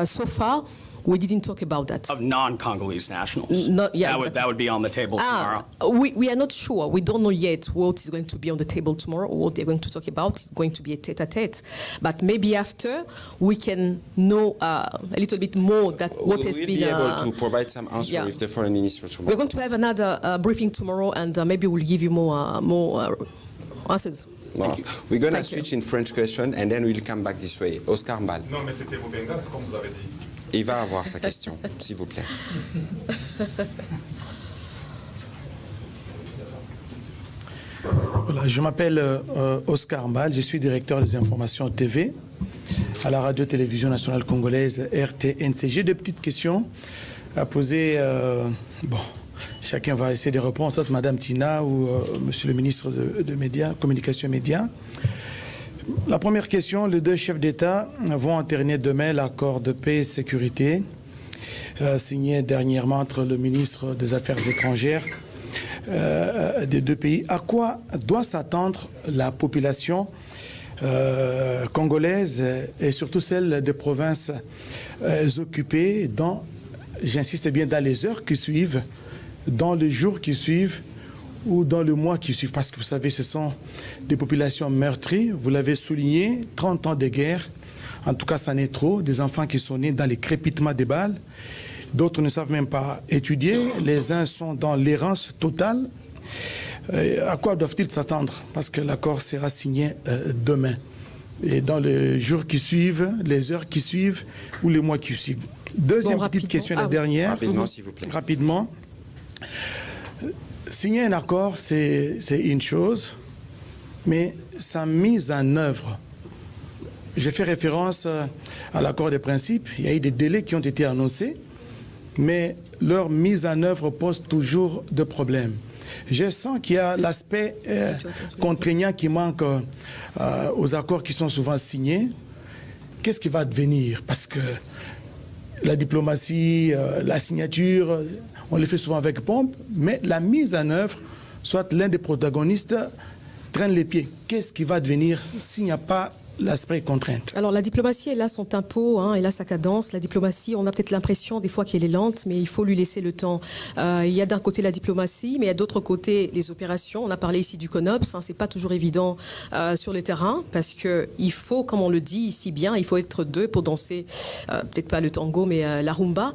so far, we didn't talk about that. Of non-Congolese nationals. That would be on the table tomorrow. We are not sure. We don't know yet what is going to be on the table tomorrow or what they're going to talk about. It's going to be a tête-à-tête. But maybe after, we can know a little bit more that what has been... We'll be able to provide some answer with the foreign minister tomorrow. We're going to have another briefing tomorrow, and maybe we'll give you more answers. We're going to switch in French question, and then we'll come back this way. Oscar Mbal. Non, mais c'était Moubenga, c'est comme vous avez dit. Il va avoir sa question, s'il vous plaît. Voilà, je m'appelle Oscar Mbal, je suis directeur des informations TV à la radio-télévision nationale congolaise RTNC. J'ai deux petites questions à poser. Bon, chacun va essayer de répondre, soit Madame Tina ou Monsieur le ministre de Médias, Communication et Médias. La première question, les deux chefs d'État vont entériner demain l'accord de paix et sécurité signé dernièrement entre le ministre des Affaires étrangères des deux pays. À quoi doit s'attendre la population congolaise et surtout celle des provinces occupées dans, j'insiste bien, dans les heures qui suivent, dans les jours qui suivent ou dans le mois qui suivent, parce que vous savez, ce sont des populations meurtries, vous l'avez souligné, 30 ans de guerre, en tout cas ça n'est trop, des enfants qui sont nés dans les crépitements des balles, D'autres ne savent même pas étudier. Les uns sont dans l'errance totale. À quoi doivent-ils s'attendre? Parce que l'accord sera signé demain. Et dans les jours qui suivent, les heures qui suivent ou les mois qui suivent. Deuxième petite question, la dernière. Rapidement, s'il vous plaît. Rapidement. Signer un accord, c'est une chose, mais sa mise en œuvre. J'ai fait référence à l'accord des principes. Il y a eu des délais qui ont été annoncés, mais leur mise en œuvre pose toujours de problèmes. Je sens qu'il y a l'aspect contraignant qui manque aux accords qui sont souvent signés. Qu'est-ce qui va advenir? Parce que la diplomatie, la signature, on les fait souvent avec pompe, mais la mise en œuvre, soit l'un des protagonistes traîne les pieds. Qu'est-ce qui va advenir s'il n'y a pas l'aspect contrainte? Alors la diplomatie, elle a son tempo, hein, elle a sa cadence. La diplomatie, on a peut-être l'impression des fois qu'elle est lente, mais il faut lui laisser le temps. Il y a d'un côté la diplomatie, mais il y a d'autre côté les opérations. On a parlé ici du CONOPS, hein, c'est pas toujours évident sur le terrain, parce que il faut, comme on le dit ici bien, il faut être deux pour danser, peut-être pas le tango, mais la rumba.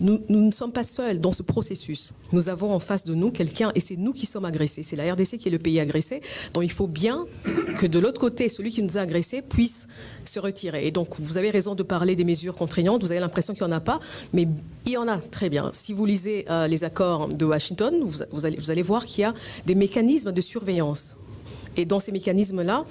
Nous ne sommes pas seuls dans ce processus. Nous avons en face de nous quelqu'un, et c'est nous qui sommes agressés. C'est la RDC qui est le pays agressé. Donc il faut bien que de l'autre côté, celui qui nous a agressés puisse se retirer. Et donc vous avez raison de parler des mesures contraignantes. Vous avez l'impression qu'il n'y en a pas, mais il y en a, très bien. Si vous lisez les accords de Washington, vous allez voir qu'il y a des mécanismes de surveillance. Et dans ces mécanismes-là,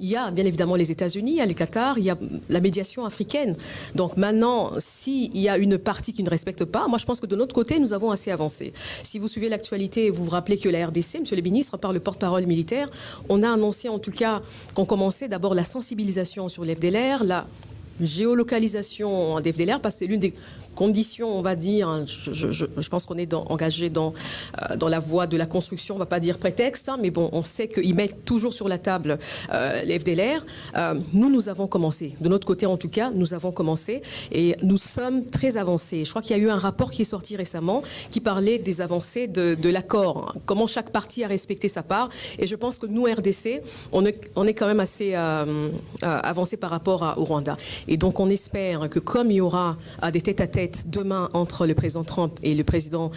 il y a bien évidemment les États-Unis, il y a le Qatar, il y a la médiation africaine. Donc maintenant, s'il y a une partie qui ne respecte pas, moi je pense que de notre côté, nous avons assez avancé. Si vous suivez l'actualité, vous vous rappelez que la RDC, monsieur le ministre, par le porte-parole militaire, on a annoncé en tout cas qu'on commençait d'abord la sensibilisation sur l'FDLR, la géolocalisation des FDLR, parce que c'est l'une des conditions, on va dire, je pense qu'on est engagé dans la voie de la construction, on ne va pas dire prétexte, hein, mais bon, on sait qu'ils mettent toujours sur la table les FDLR. Nous avons commencé. De notre côté, en tout cas, nous avons commencé et nous sommes très avancés. Je crois qu'il y a eu un rapport qui est sorti récemment qui parlait des avancées de l'accord, hein, comment chaque partie a respecté sa part. Et je pense que nous, RDC, on est quand même assez avancé par rapport au Rwanda. Et donc, on espère que comme il y aura des tête-à-tête demain entre le président Trump et le président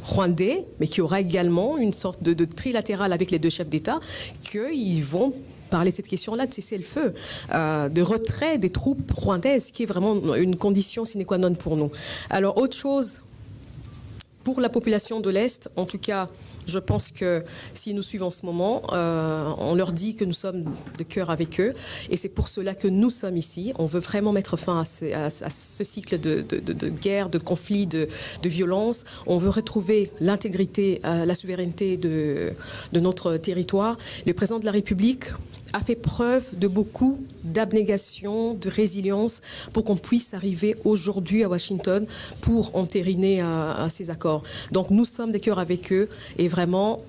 rwandais, mais qu'il y aura également une sorte de trilatéral avec les deux chefs d'État, qu'ils vont parler de cette question-là de cessez-le-feu, de retrait des troupes rwandaises, qui est vraiment une condition sine qua non pour nous. Alors, autre chose, pour la population de l'Est, en tout cas, je pense que s'ils nous suivent en ce moment, on leur dit que nous sommes de cœur avec eux. Et c'est pour cela que nous sommes ici. On veut vraiment mettre fin à ce cycle de guerre, de conflit, de violence. On veut retrouver l'intégrité, la souveraineté de notre territoire. Le président de la République a fait preuve de beaucoup d'abnégation, de résilience pour qu'on puisse arriver aujourd'hui à Washington pour entériner ces accords. Donc nous sommes de cœur avec eux et vraiment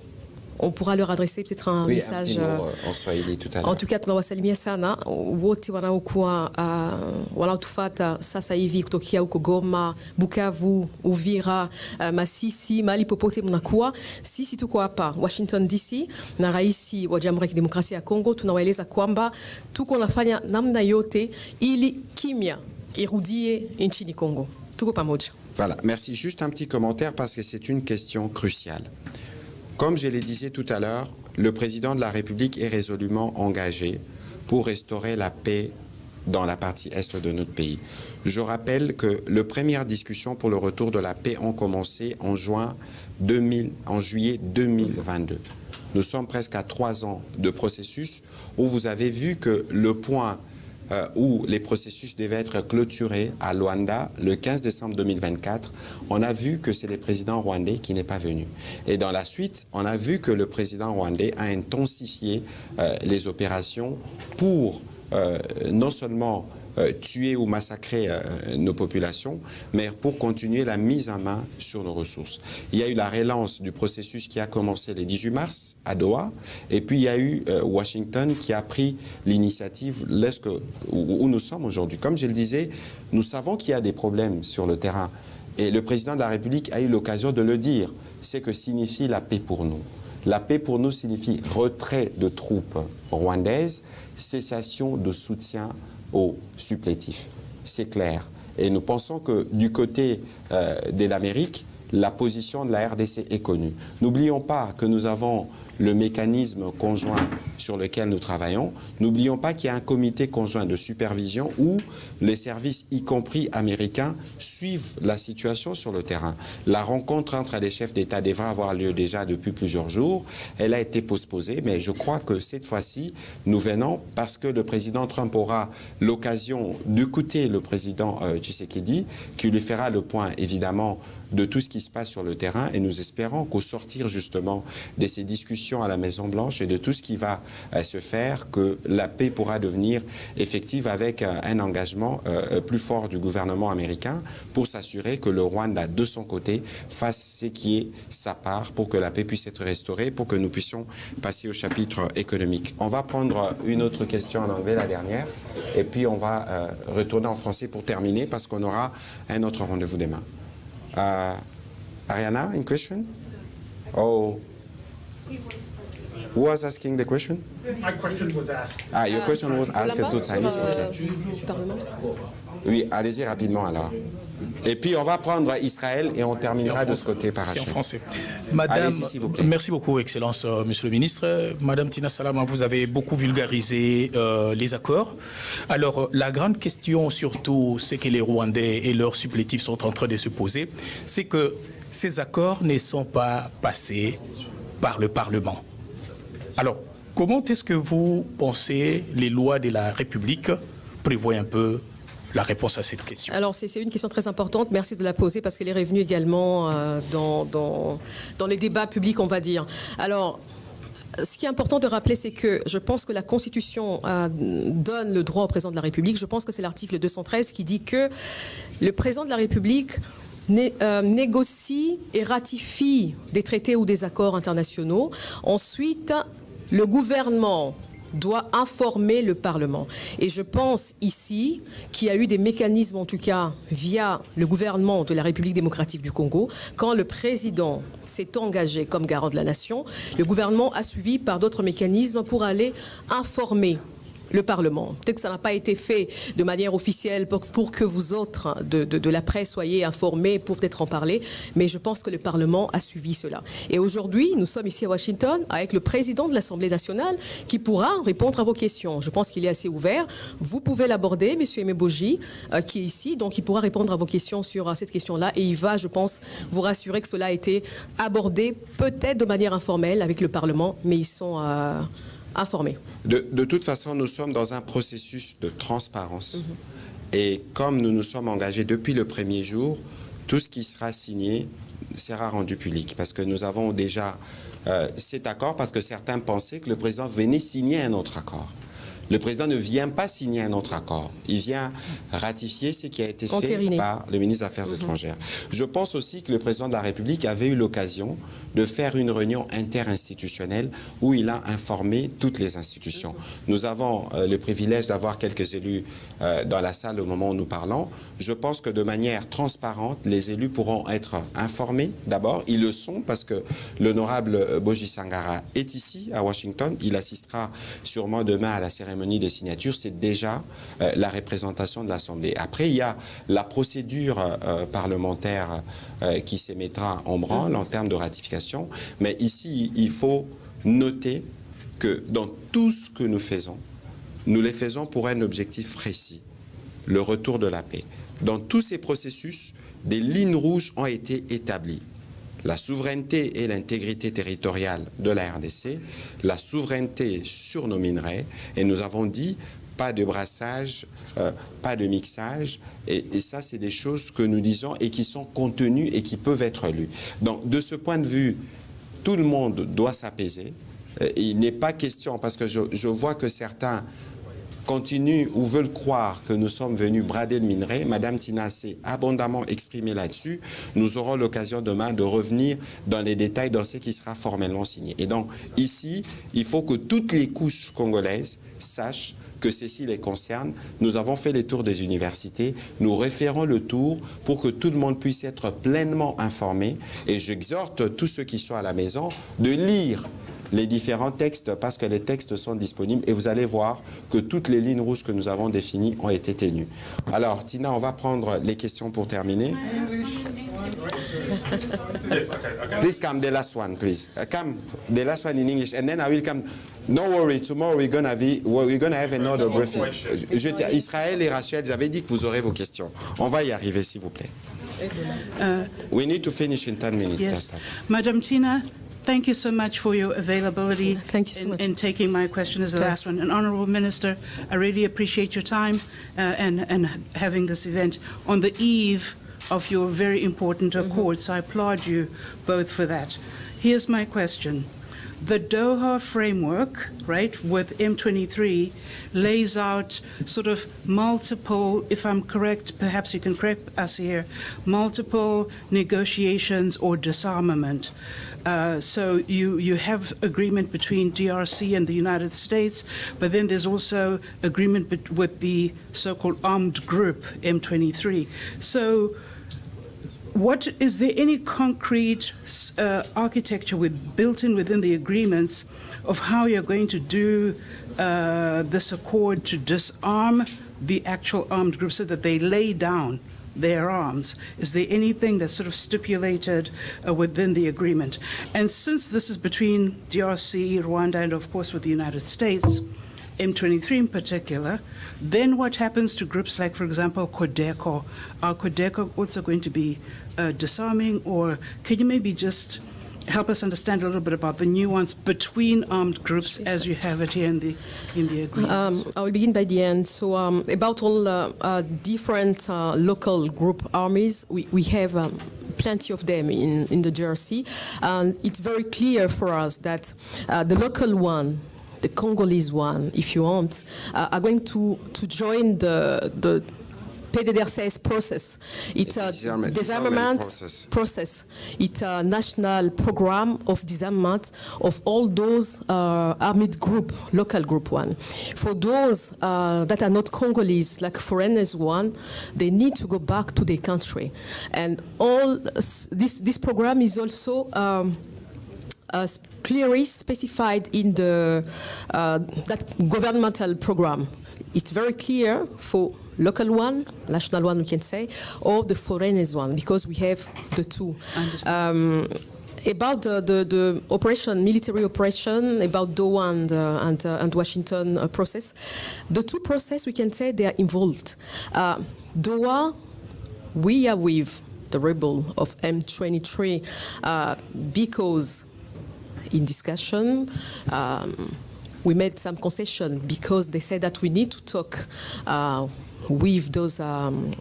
on pourra leur adresser peut-être un message. Un petit mot en Swahili tout à l'heure. En tout cas tunawasalimia sana wote wanaokuwa wanaotufata sasa hivi kutokea huko Goma, Bukavu, Uvira, Masisi, mahali popote mnakuwa. Sisi tuko hapa Washington DC na rais wa Jamhuri ya Kidemokrasia ya Kongo, tunawaeleza kwamba tuko nafanya namna yote ili kimya irudie nchini Kongo. Tuko pamoja. Voilà, merci. Juste un petit commentaire parce que c'est une question cruciale. Comme je le disais tout à l'heure, le président de la République est résolument engagé pour restaurer la paix dans la partie est de notre pays. Je rappelle que les premières discussions pour le retour de la paix ont commencé en juillet 2022. Nous sommes presque à 3 ans de processus où vous avez vu que le point où les processus devaient être clôturés à Luanda le 15 décembre 2024, on a vu que c'est le président rwandais qui n'est pas venu. Et dans la suite, on a vu que le président rwandais a intensifié les opérations pour non seulement tuer ou massacrer nos populations, mais pour continuer la mise en main sur nos ressources. Il y a eu la relance du processus qui a commencé le 18 mars à Doha, et puis il y a eu Washington qui a pris l'initiative où nous sommes aujourd'hui. Comme je le disais, nous savons qu'il y a des problèmes sur le terrain, et le président de la République a eu l'occasion de le dire. C'est que signifie la paix pour nous. La paix pour nous signifie retrait de troupes rwandaises, cessation de soutien aux supplétifs. C'est clair. Et nous pensons que du côté de l'Amérique, la position de la RDC est connue. N'oublions pas que nous avons le mécanisme conjoint sur lequel nous travaillons. N'oublions pas qu'il y a un comité conjoint de supervision où les services, y compris américains, suivent la situation sur le terrain. La rencontre entre les chefs d'État devrait avoir lieu déjà depuis plusieurs jours. Elle a été postposée, mais je crois que cette fois-ci, nous venons parce que le président Trump aura l'occasion d'écouter le président Tshisekedi, qui lui fera le point, évidemment, de tout ce qui se passe sur le terrain. Et nous espérons qu'au sortir, justement, de ces discussions à la Maison-Blanche et de tout ce qui va se faire, que la paix pourra devenir effective avec un engagement plus fort du gouvernement américain pour s'assurer que le Rwanda, de son côté, fasse ce qui est sa part pour que la paix puisse être restaurée, pour que nous puissions passer au chapitre économique. On va prendre une autre question en anglais, la dernière, et puis on va retourner en français pour terminer parce qu'on aura un autre rendez-vous demain. Ariana, une question? Oh. Who was asking the question? My question was asked. Ah, your question was asked to Chinese. Okay. Oui, allez-y rapidement alors. Et puis on va prendre Israël et on terminera de ce côté par Hachem. En français. Madame, merci beaucoup, Excellence, Monsieur le Ministre. Madame Tina Salama, vous avez beaucoup vulgarisé les accords. Alors, la grande question, surtout, c'est que les Rwandais et leurs supplétifs sont en train de se poser, c'est que ces accords ne sont pas passés par le Parlement. Alors, comment est-ce que vous pensez les lois de la République prévoient un peu la réponse à cette question? Alors, c'est une question très importante. Merci de la poser parce qu'elle est revenue également dans les débats publics, on va dire. Alors, ce qui est important de rappeler, c'est que je pense que la Constitution donne le droit au président de la République. Je pense que c'est l'article 213 qui dit que le président de la République négocie et ratifie des traités ou des accords internationaux. Ensuite, le gouvernement doit informer le Parlement. Et je pense ici qu'il y a eu des mécanismes, en tout cas via le gouvernement de la République démocratique du Congo. Quand le président s'est engagé comme garant de la nation, le gouvernement a suivi par d'autres mécanismes pour aller informer le Parlement. Peut-être que ça n'a pas été fait de manière officielle pour que vous autres de la presse soyez informés pour peut-être en parler, mais je pense que le Parlement a suivi cela. Et aujourd'hui, nous sommes ici à Washington avec le président de l'Assemblée nationale qui pourra répondre à vos questions. Je pense qu'il est assez ouvert. Vous pouvez l'aborder, M. Emeboji, qui est ici, donc il pourra répondre à vos questions sur cette question-là et il va, je pense, vous rassurer que cela a été abordé peut-être de manière informelle avec le Parlement, mais ils sont informés. De toute façon, nous sommes dans un processus de transparence. Et comme nous nous sommes engagés depuis le premier jour, tout ce qui sera signé sera rendu public. Parce que nous avons déjà cet accord, parce que certains pensaient que le président venait signer un autre accord. Le président ne vient pas signer un autre accord. Il vient ratifier ce qui a été fait par le ministre des Affaires étrangères. Je pense aussi que le président de la République avait eu l'occasion de faire une réunion interinstitutionnelle où il a informé toutes les institutions. Nous avons le privilège d'avoir quelques élus dans la salle au moment où nous parlons. Je pense que de manière transparente, les élus pourront être informés. D'abord, ils le sont parce que l'honorable Boji Sangara est ici à Washington. Il assistera sûrement demain à la cérémonie des signatures. C'est déjà la représentation de l'Assemblée. Après, il y a la procédure parlementaire qui se mettra en branle en termes de ratification. Mais ici, il faut noter que dans tout ce que nous faisons, nous les faisons pour un objectif précis, le retour de la paix. Dans tous ces processus, des lignes rouges ont été établies. La souveraineté et l'intégrité territoriale de la RDC, la souveraineté sur nos minerais, et nous avons dit pas de brassage, pas de mixage, et ça c'est des choses que nous disons et qui sont contenues et qui peuvent être lues. Donc de ce point de vue, tout le monde doit s'apaiser. Il n'est pas question, parce que je vois que certains continuent ou veulent croire que nous sommes venus brader le minerai. Madame Tina s'est abondamment exprimée là-dessus. Nous aurons l'occasion demain de revenir dans les détails dans ce qui sera formellement signé. Et donc, ici, il faut que toutes les couches congolaises sachent que ceci les concerne. Nous avons fait les tours des universités. Nous référons le tour pour que tout le monde puisse être pleinement informé. Et j'exhorte tous ceux qui sont à la maison de lire les différents textes parce que les textes sont disponibles et vous allez voir que toutes les lignes rouges que nous avons définies ont été tenues. Alors, Tina, on va prendre les questions pour terminer. Please come, the last one, please. Come, the last one in English, and then I will come. No worry, tomorrow we're gonna have another briefing. Israël et Rachel, j'avais dit que vous aurez vos questions. On va y arriver, s'il vous plaît. We need to finish in 10 minutes. Yes. Madam Tina, thank you so much for your availability in taking my question as the last one. And Honourable Minister, I really appreciate your time and having this event on the eve of your very important accord, so I applaud you both for that. Here's my question. The Doha framework, right, with M23 lays out sort of multiple, if I'm correct, perhaps you can correct us here, multiple negotiations or disarmament. So you have agreement between DRC and the United States, but then there's also agreement with the so-called armed group, M23. So is there any concrete architecture built in within the agreements of how you're going to do this accord to disarm the actual armed groups so that they lay down their arms? Is there anything that's sort of stipulated within the agreement? And since this is between DRC, Rwanda, and of course with the United States, M23 in particular, then what happens to groups like, for example, Codeco? Are Codeco also going to be disarming, or can you maybe just help us understand a little bit about the nuance between armed groups as you have it here in the agreement? I will begin by the end. So about all different local group armies, we have plenty of them in the DRC, and it's very clear for us that the local one, the Congolese one, if you want, are going to join the PDDRCS process. It's a disarmament process. It's a national program of disarmament of all those armed group, local group one. For those that are not Congolese, like foreigners one, they need to go back to their country. And all this program is also clearly specified in that governmental program. It's very clear for local one, national one we can say, or the foreigners one, because we have the two. About the operation, military operation, about Doha and Washington process, the two process we can say they are involved. Doha, we are with the rebel of M23 because in discussion, we made some concession because they said that we need to talk with those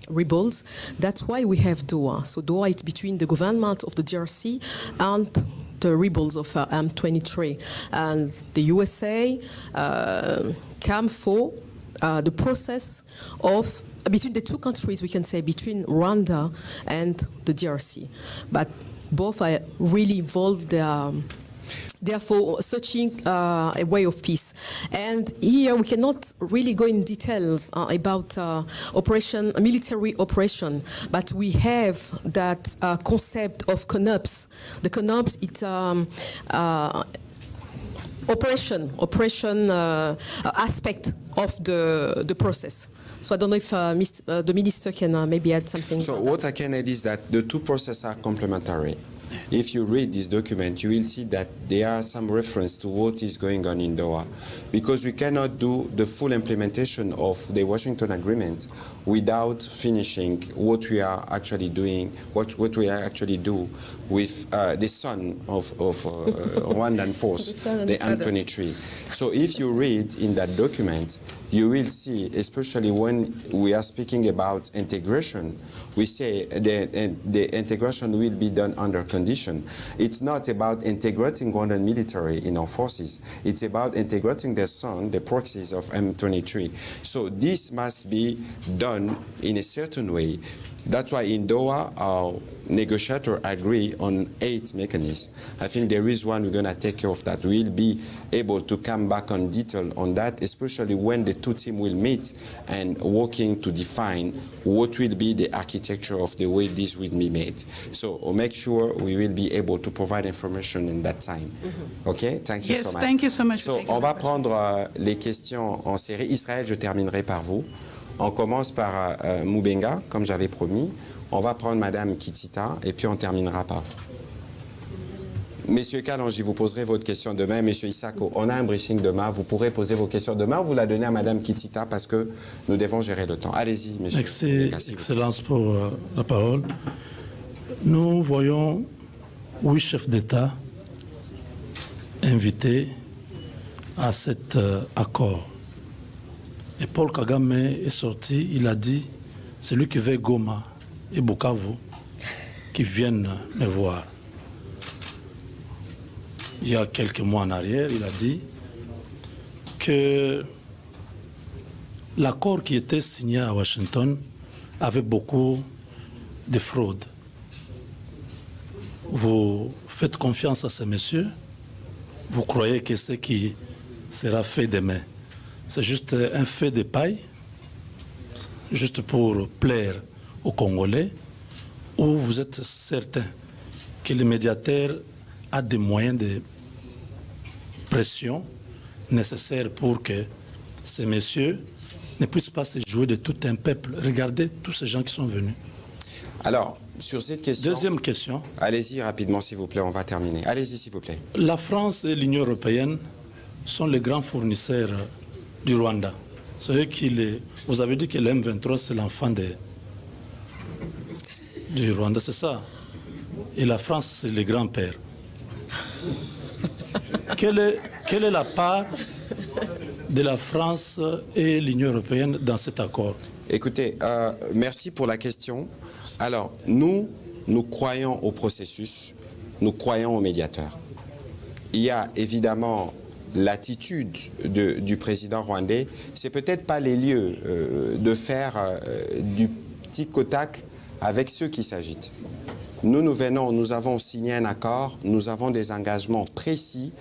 rebels. That's why we have Doha. So Doha is between the government of the DRC and the rebels of M23. And the USA came for the process of between the two countries, we can say, between Rwanda and the DRC. But both are really involved. Therefore, searching a way of peace. And here we cannot really go in details about military operation, but we have that concept of CONOPS. The CONOPS, it's operation aspect of the process. So I don't know if the minister can maybe add something. So what I can add is that the two processes are complementary. If you read this document, you will see that there are some reference to what is going on in Doha, because we cannot do the full implementation of the Washington Agreement without finishing what we are actually doing, what we actually do with the son of Rwandan force, the M23. So if you read in that document, you will see, especially when we are speaking about integration, we say the integration will be done under condition. It's not about integrating Rwandan military in our forces. It's about integrating the proxies of M23. So this must be done done in a certain way. That's why in Doha, our negotiators agree on 8 mechanisms. I think there is one we're going to take care of that. We'll be able to come back on detail on that, especially when the two teams will meet and working to define what will be the architecture of the way this will be made. So we'll make sure we will be able to provide information in that time. OK? Thank you so much. Thank you so much. So, on va prendre les questions en série. Israël, je terminerai par vous. On commence par Moubenga, comme j'avais promis. On va prendre Madame Kitita et puis on terminera par vous. Monsieur Kalonji, vous poserez votre question demain. Monsieur Isako, on a un briefing demain. Vous pourrez poser vos questions demain ou vous la donnez à Madame Kitita parce que nous devons gérer le temps. Allez-y, monsieur. Merci, Excellence, pour la parole. Nous voyons 8 chefs d'État invités à cet accord. Et Paul Kagame est sorti, il a dit, celui qui veut Goma et Bukavu, qui viennent me voir. Il y a quelques mois en arrière, il a dit que l'accord qui était signé à Washington avait beaucoup de fraude. Vous faites confiance à ces messieurs? Vous croyez que ce qui sera fait demain, c'est juste un fait de paille, juste pour plaire aux Congolais, ou vous êtes certain que le médiateur a des moyens de pression nécessaires pour que ces messieurs ne puissent pas se jouer de tout un peuple? Regardez tous ces gens qui sont venus. Alors, sur cette question... Deuxième question. Allez-y rapidement, s'il vous plaît, on va terminer. Allez-y, s'il vous plaît. La France et l'Union européenne sont les grands fournisseurs du Rwanda. Vous avez dit que l'M23, c'est l'enfant du Rwanda, c'est ça? Et la France, c'est le grand-père. Quelle est la part de la France et l'Union européenne dans cet accord? Écoutez, merci pour la question. Alors, nous croyons au processus, nous croyons aux médiateurs. Il y a évidemment l'attitude du président rwandais, c'est peut-être pas les lieux de faire du petit Kotak avec ceux qui s'agitent. Nous avons signé un accord, nous avons des engagements précis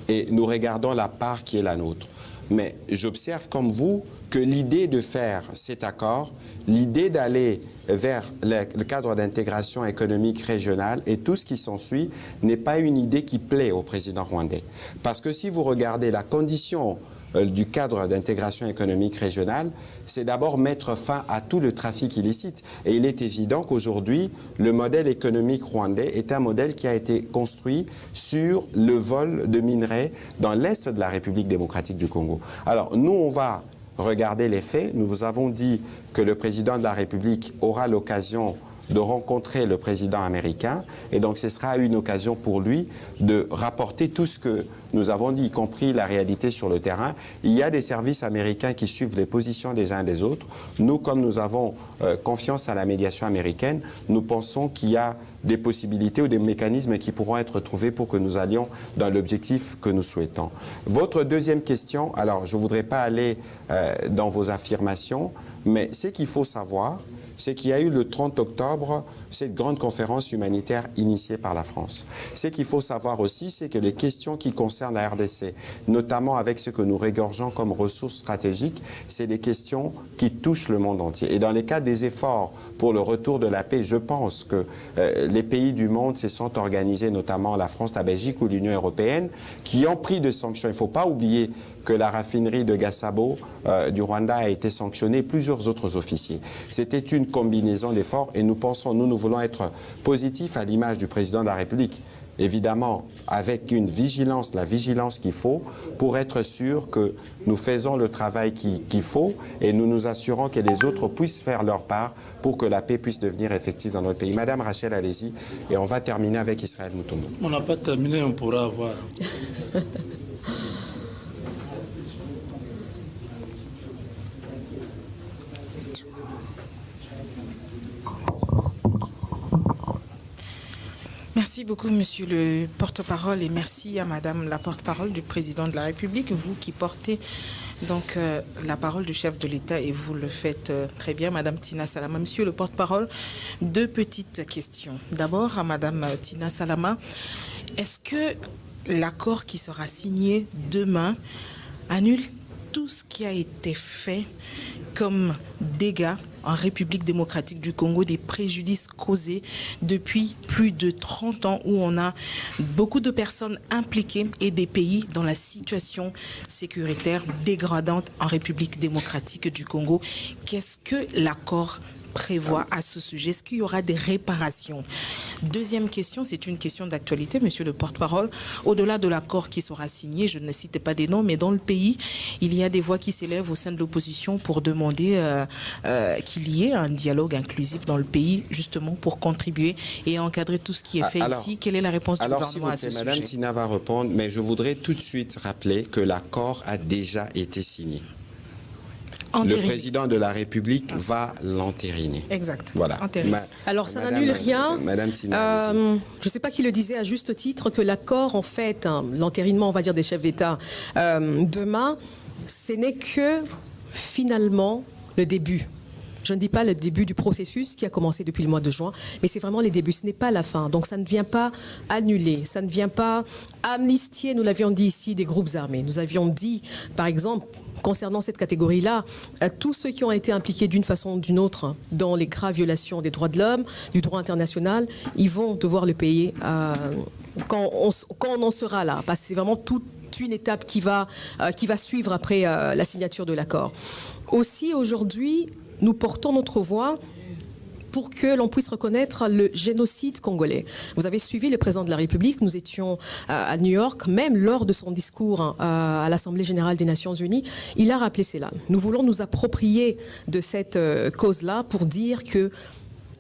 et nous regardons la part qui est la nôtre. Mais j'observe comme vous que l'idée de faire cet accord, l'idée d'aller vers le cadre d'intégration économique régionale et tout ce qui s'ensuit n'est pas une idée qui plaît au président rwandais. Parce que si vous regardez la condition du cadre d'intégration économique régionale, c'est d'abord mettre fin à tout le trafic illicite. Et il est évident qu'aujourd'hui, le modèle économique rwandais est un modèle qui a été construit sur le vol de minerais dans l'est de la République démocratique du Congo. Alors, nous, on va regarder les faits. Nous vous avons dit que le président de la République aura l'occasion de rencontrer le président américain et donc ce sera une occasion pour lui de rapporter tout ce que nous avons dit, y compris la réalité sur le terrain. Il y a des services américains qui suivent les positions des uns et des autres. Nous, comme nous avons confiance à la médiation américaine, nous pensons qu'il y a des possibilités ou des mécanismes qui pourront être trouvés pour que nous allions dans l'objectif que nous souhaitons. Votre deuxième question, alors je ne voudrais pas aller dans vos affirmations, mais ce qu'il faut savoir, c'est qu'il y a eu le 30 octobre cette grande conférence humanitaire initiée par la France. Ce qu'il faut savoir aussi, c'est que les questions qui concernent la RDC, notamment avec ce que nous régorgeons comme ressources stratégiques, c'est des questions qui touchent le monde entier. Et dans les cas des efforts pour le retour de la paix, je pense que les pays du monde se sont organisés, notamment la France, la Belgique ou l'Union européenne, qui ont pris des sanctions. Il ne faut pas oublier que la raffinerie de Gasabo du Rwanda a été sanctionnée, plusieurs autres officiers. C'était une combinaison d'efforts et nous pensons, nous voulons être positifs à l'image du président de la République. Évidemment, avec une vigilance, la vigilance qu'il faut pour être sûr que nous faisons le travail qu'il faut et nous nous assurons que les autres puissent faire leur part pour que la paix puisse devenir effective dans notre pays. Madame Rachel, allez-y et on va terminer avec Israël Mutombo. On n'a pas terminé, on pourra avoir. Merci beaucoup, monsieur le porte-parole, et merci à madame la porte-parole du président de la République, vous qui portez donc la parole du chef de l'État, et vous le faites très bien, madame Tina Salama. Monsieur le porte-parole, deux petites questions. D'abord, à madame Tina Salama, est-ce que l'accord qui sera signé demain annule tout ce qui a été fait comme dégâts en République démocratique du Congo, des préjudices causés depuis plus de 30 ans, où on a beaucoup de personnes impliquées et des pays dans la situation sécuritaire dégradante en République démocratique du Congo? Qu'est-ce que l'accord prévoit à ce sujet? Est-ce qu'il y aura des réparations? Deuxième question, c'est une question d'actualité, monsieur le porte-parole. Au-delà de l'accord qui sera signé, je ne cite pas des noms, mais dans le pays, il y a des voix qui s'élèvent au sein de l'opposition pour demander qu'il y ait un dialogue inclusif dans le pays, justement pour contribuer et encadrer tout ce qui est fait ici. Quelle est la réponse du gouvernement à ce sujet? Madame Tina va répondre, mais je voudrais tout de suite rappeler que l'accord a déjà été signé. Le président de la République va l'entériner. Exact. Voilà. Alors, ça n'annule rien. Madame Tina, je ne sais pas qui le disait à juste titre, que l'accord, en fait, l'entérinement, on va dire, des chefs d'État demain, ce n'est que finalement le début. Je ne dis pas le début du processus qui a commencé depuis le mois de juin, mais c'est vraiment les débuts, ce n'est pas la fin. Donc ça ne vient pas annuler, ça ne vient pas amnistier, nous l'avions dit ici, des groupes armés. Nous avions dit, par exemple, concernant cette catégorie-là, tous ceux qui ont été impliqués d'une façon ou d'une autre dans les graves violations des droits de l'homme, du droit international, ils vont devoir le payer quand on en sera là, parce que c'est vraiment toute une étape qui va suivre après la signature de l'accord. Aussi, aujourd'hui, nous portons notre voix pour que l'on puisse reconnaître le génocide congolais. Vous avez suivi le président de la République, nous étions à New York, même lors de son discours à l'Assemblée générale des Nations Unies, il a rappelé cela. Nous voulons nous approprier de cette cause-là pour dire que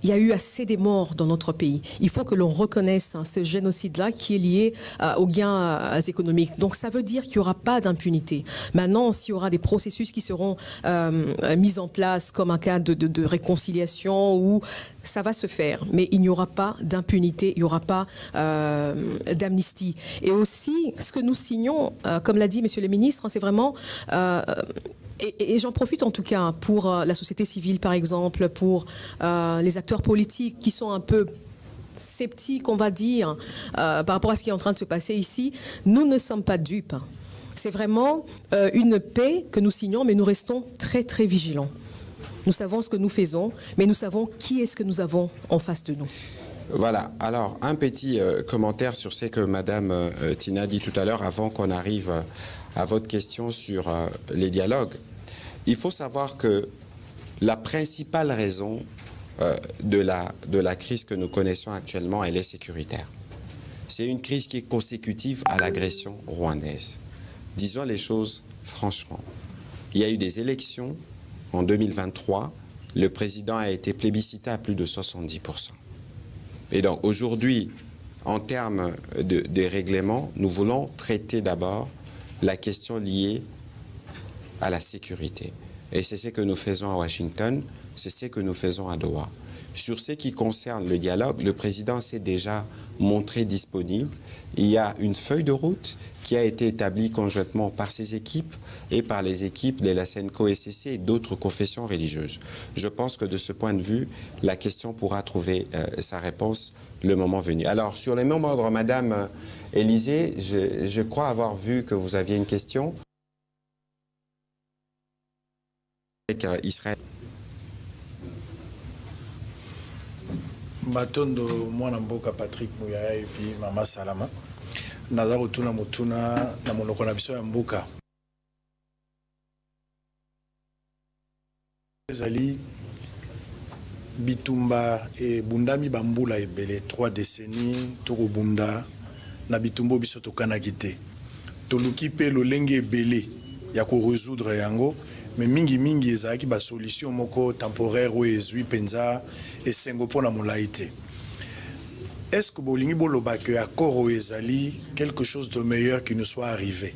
il y a eu assez des morts dans notre pays. Il faut que l'on reconnaisse ce génocide-là qui est lié aux gains économiques. Donc ça veut dire qu'il n'y aura pas d'impunité. Maintenant, s'il y aura des processus qui seront mis en place comme un cas de réconciliation, où ça va se faire, mais il n'y aura pas d'impunité, il n'y aura pas d'amnistie. Et aussi, ce que nous signons, comme l'a dit Monsieur le ministre, c'est vraiment... Et j'en profite en tout cas pour la société civile, par exemple, pour les acteurs politiques qui sont un peu sceptiques, on va dire, par rapport à ce qui est en train de se passer ici. Nous ne sommes pas dupes. C'est vraiment une paix que nous signons, mais nous restons très, très vigilants. Nous savons ce que nous faisons, mais nous savons qui est-ce que nous avons en face de nous. Voilà. Alors, un petit commentaire sur ce que Madame Tina dit tout à l'heure, avant qu'on arrive à votre question sur les dialogues. Il faut savoir que la principale raison de la crise que nous connaissons actuellement, elle est sécuritaire. C'est une crise qui est consécutive à l'agression rwandaise. Disons les choses franchement. Il y a eu des élections en 2023. Le président a été plébiscité à plus de 70%. Et donc aujourd'hui, en termes de règlement, nous voulons traiter d'abord la question liée à la sécurité. Et c'est ce que nous faisons à Washington, c'est ce que nous faisons à Doha. Sur ce qui concerne le dialogue, le président s'est déjà montré disponible. Il y a une feuille de route qui a été établie conjointement par ses équipes et par les équipes de la SENCO-SCC et d'autres confessions religieuses. Je pense que de ce point de vue, la question pourra trouver sa réponse le moment venu. Alors, sur les mêmes ordres, Madame Élysée, je crois avoir vu que vous aviez une question. Avec Israël. Matondo mwana mboka Patrick Muyaya et puis Mama Salama. Naza kotuna motuna na monoko na biso ya mboka. Ezali bitumba et bundami bambula ebele 3 décennies toko bunda na bitumbo biso tokanaki te. Toluki pe lolenge ebele ya ko résoudre yango. Mais mingi ezalaki ba solution moko temporaire ou ezui penza esengo pona molaite. Est-ce que bolingi boloba que accord o ezali quelque chose de meilleur qui nous soit arrivé?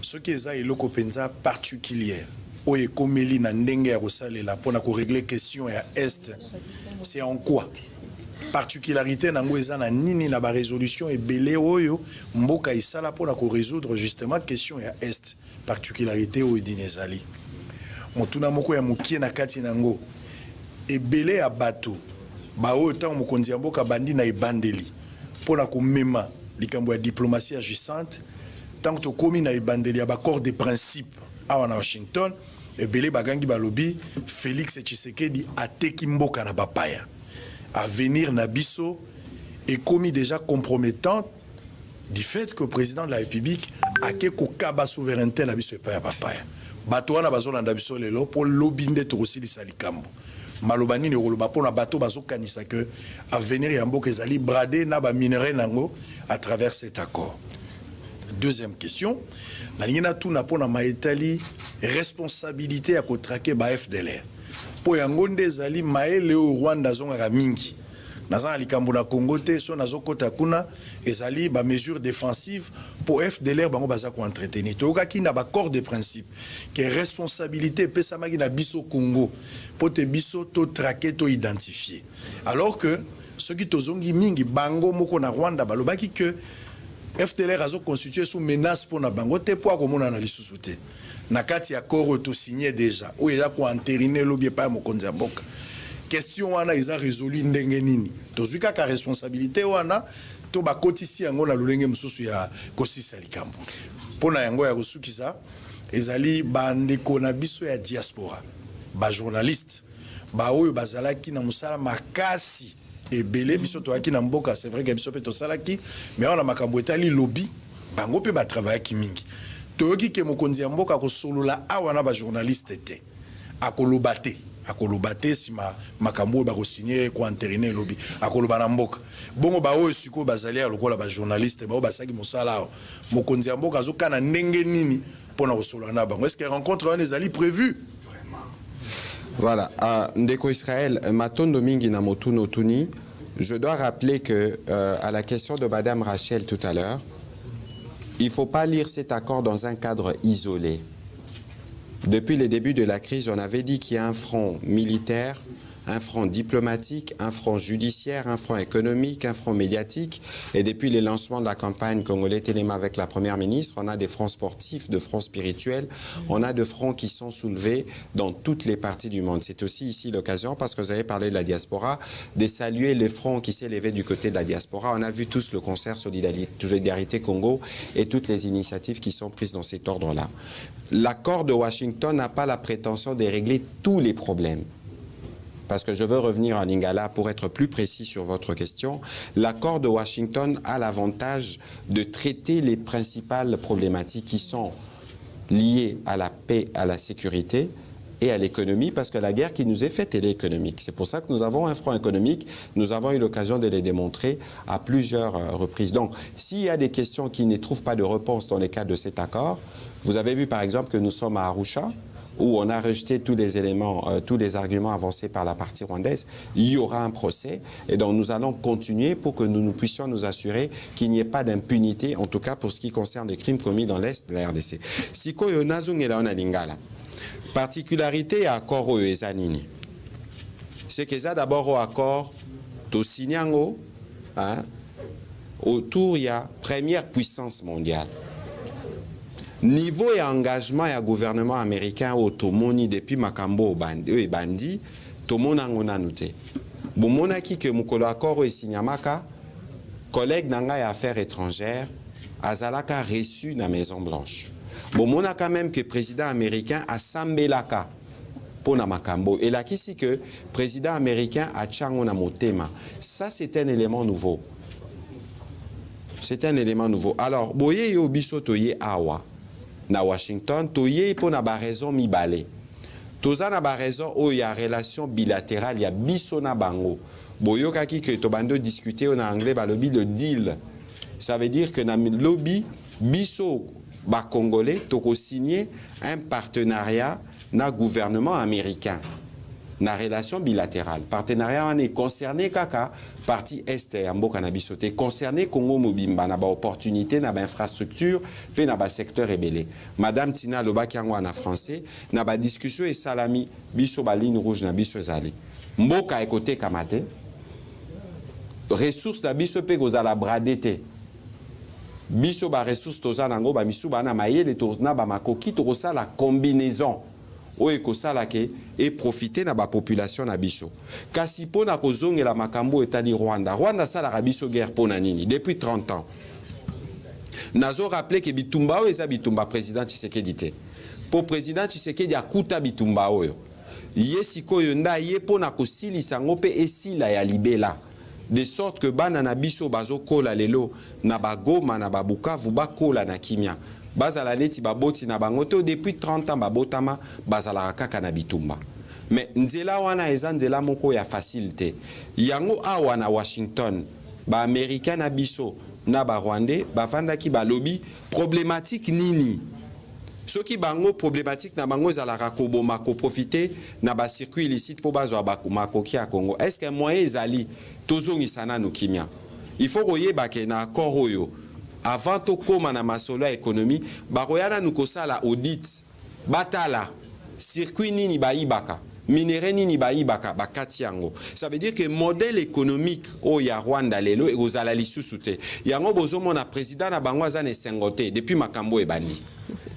Ce qui est eloko penza particulière o ekomeli na ndenge ya kosalela pona ko régler question ya est, c'est en quoi? particularité nango eza na nini na ba résolution et belé oyo mboka isala pour ko résoudre justement question ya est particularité oyo dinezali motuna moko ya mukie na kati nango et belé ya bato ba oyo tant mokonzi ya mboka bandi na ebandeli pour ko mema likambo ya diplomatie agissante tant que komi na ebandeli ya ba accord de principe awa na Washington et belé bagangi balobi Félix Tshisekedi ateki mboka na bapaya avenir Nabiso est commis déjà compromettant du fait que le président de la République a quelque kaba souveraineté na biso pa ya papaya. Bato wana bazolanda biso lelo pour lobinde to aussi lisalikambo. Malobani ne roloba pour na bato bazo kanisa que avenir ya mboka ezali bradé na ba minerai nango à travers cet accord. Deuxième question, na ngina tuna pona maetali responsabilité à kotrake ba FDLR. Po yangonde ezali maele o Rwanda zonga mingi. Nazana likambo na Congo te so nazokota kuna ezali ba mesure défensive pour FDLR bango baza ko entretenir. Toka ki na ba accord de principe que responsabilité pesa maki na biso Congo pour te biso to traquer to identifier. Alors que ceux qui tozongi mingi bango moko na Rwanda balobaki que FDLR azo constitué sous menace pour na bango te po akomona na lisusu te. Na kati ya accord to signé déjà ou eza ko entériner lobby pa mokonzi ya mboka. Question wana ils a résolu ndenge nini tozuka ka responsabilité wana to bakotisi yango na lolenge mususu ya kosisa likambo pona yango ya kosukisa ezali bandeko na biso ya diaspora ba journaliste ba oyo bazalaki na musala makasi ebele biso to aki na mboka c'est vrai que biso pe to salaki mais on a makambo etali lobby bango pe ba travailler ki mingi toyoki ke mokonzi ya mboka ko solola awana ba journaliste te akolobate akolobate si makambo ba ko signer ko entériner lobby akoloba na mboka bongo ba oyo siko bazali lokola ba journaliste ba basaki mosala mokonzi ya mboka azokana ndenge nini pona kosola na bango est-ce que rencontre wana ezali prévu? Voilà, Ndeko Israël, Matondo Mingi na Motuno Tuni, je dois rappeler que à la question de Madame Rachel tout à l'heure, il ne faut pas lire cet accord dans un cadre isolé. Depuis le début de la crise, on avait dit qu'il y a un front militaire, un front diplomatique, un front judiciaire, un front économique, un front médiatique. Et depuis le lancement de la campagne Congolais Téléma avec la Première ministre, on a des fronts sportifs, de fronts spirituels. On a de fronts qui sont soulevés dans toutes les parties du monde. C'est aussi ici l'occasion, parce que vous avez parlé de la diaspora, de saluer les fronts qui s'est levé du côté de la diaspora. On a vu tous le concert Solidarité Congo et toutes les initiatives qui sont prises dans cet ordre-là. L'accord de Washington n'a pas la prétention de régler tous les problèmes. Parce que je veux revenir en lingala pour être plus précis sur votre question. L'accord de Washington a l'avantage de traiter les principales problématiques qui sont liées à la paix, à la sécurité et à l'économie, parce que la guerre qui nous est faite, elle est économique. C'est pour ça que nous avons un front économique. Nous avons eu l'occasion de les démontrer à plusieurs reprises. Donc, s'il y a des questions qui ne trouvent pas de réponse dans le cadre de cet accord, vous avez vu par exemple que nous sommes à Arusha, où on a rejeté tous les éléments, tous les arguments avancés par la partie rwandaise. Il y aura un procès et donc nous allons continuer pour que nous puissions nous assurer qu'il n'y ait pas d'impunité, en tout cas pour ce qui concerne les crimes commis dans l'Est de la RDC. Siko yo nazungela ona lingala. Particularité à accord au ezanini. C'est que ça d'abord au accord to sinyango autour il y a première puissance mondiale. Niveau et engagement et gouvernement américain au Tomoni depuis Makambo et Bandi, Tomona ngonanute. Bomona ki ke mukolo accord et signamaka, collègue nanga et affaires étrangères, azalaka reçu na Maison Blanche. Bomona quand même que président américain a sambelaka pour na Makambo. Et là qui que président américain a tchangona motema. Ça c'est un élément nouveau. C'est un élément nouveau. Alors, boye yo biso toye awa. Na Washington, toye pour na ba raison mibale. Toza na ba raison où il y a relation bilatérale, il y a biso na bango. Boyo kaki que to bando discuter en anglais ba lobby le deal. Ça veut dire que na lobby biso ba congolais toko signer un partenariat na gouvernement américain. Na relation bilatérale. Partenariat on est concerné kaka partie est ya mboka na bisoté concerné Congo Mobimba na ba opportunité na ba infrastructure pe na ba secteur ébélé. Madame Tina Lobaki yango na français na ba discussion et salami biso ba ligne rouge na biso zali. Mboka ekote kamate ressources na biso pe kozala bradete biso ba ressources toza nango ba misu bana mayele to na ba makoki to kosala combinaison o ekosala ke et profiter na ba population na biso kasi pona kozongela makambo etali Rwanda sala biso guerre pona nini depuis 30 ans nazo rappeler que bitumba o eza bitumba président Tshisekedi te pour président Tshisekedi akuta bitumba oyo yesikoyo nda ye pona kosilisa ngo pe esila ya libela de sorte que bana na biso bazokola lelo na bagoma na babukavu bakola na kimia bazala neti baboti na bango te depuis 30 ans babotama bazala kaka na bitumba mais nzela wana eza nzela moko ya facilité yango awa na Washington ba américain na biso na ba rwandais bavandaki balobi problématique nini soki bango problématique na bango ezalaka koboma ko profiter na ba circuit illicite po bazwa makoki ya Congo est-ce que moyen ezali tozongisa nanu kimia il faut koyeba ke na accord oyo avant to koma na masolo ya économie baroyana nukosala audit batala circuit nini baibaka minéraux nini baibaka bakati yango ça veut dire que modèle économique o ya Rwanda lelo ekozala lisusu te yango bozomona président na bango azane sengote depuis makambo ebani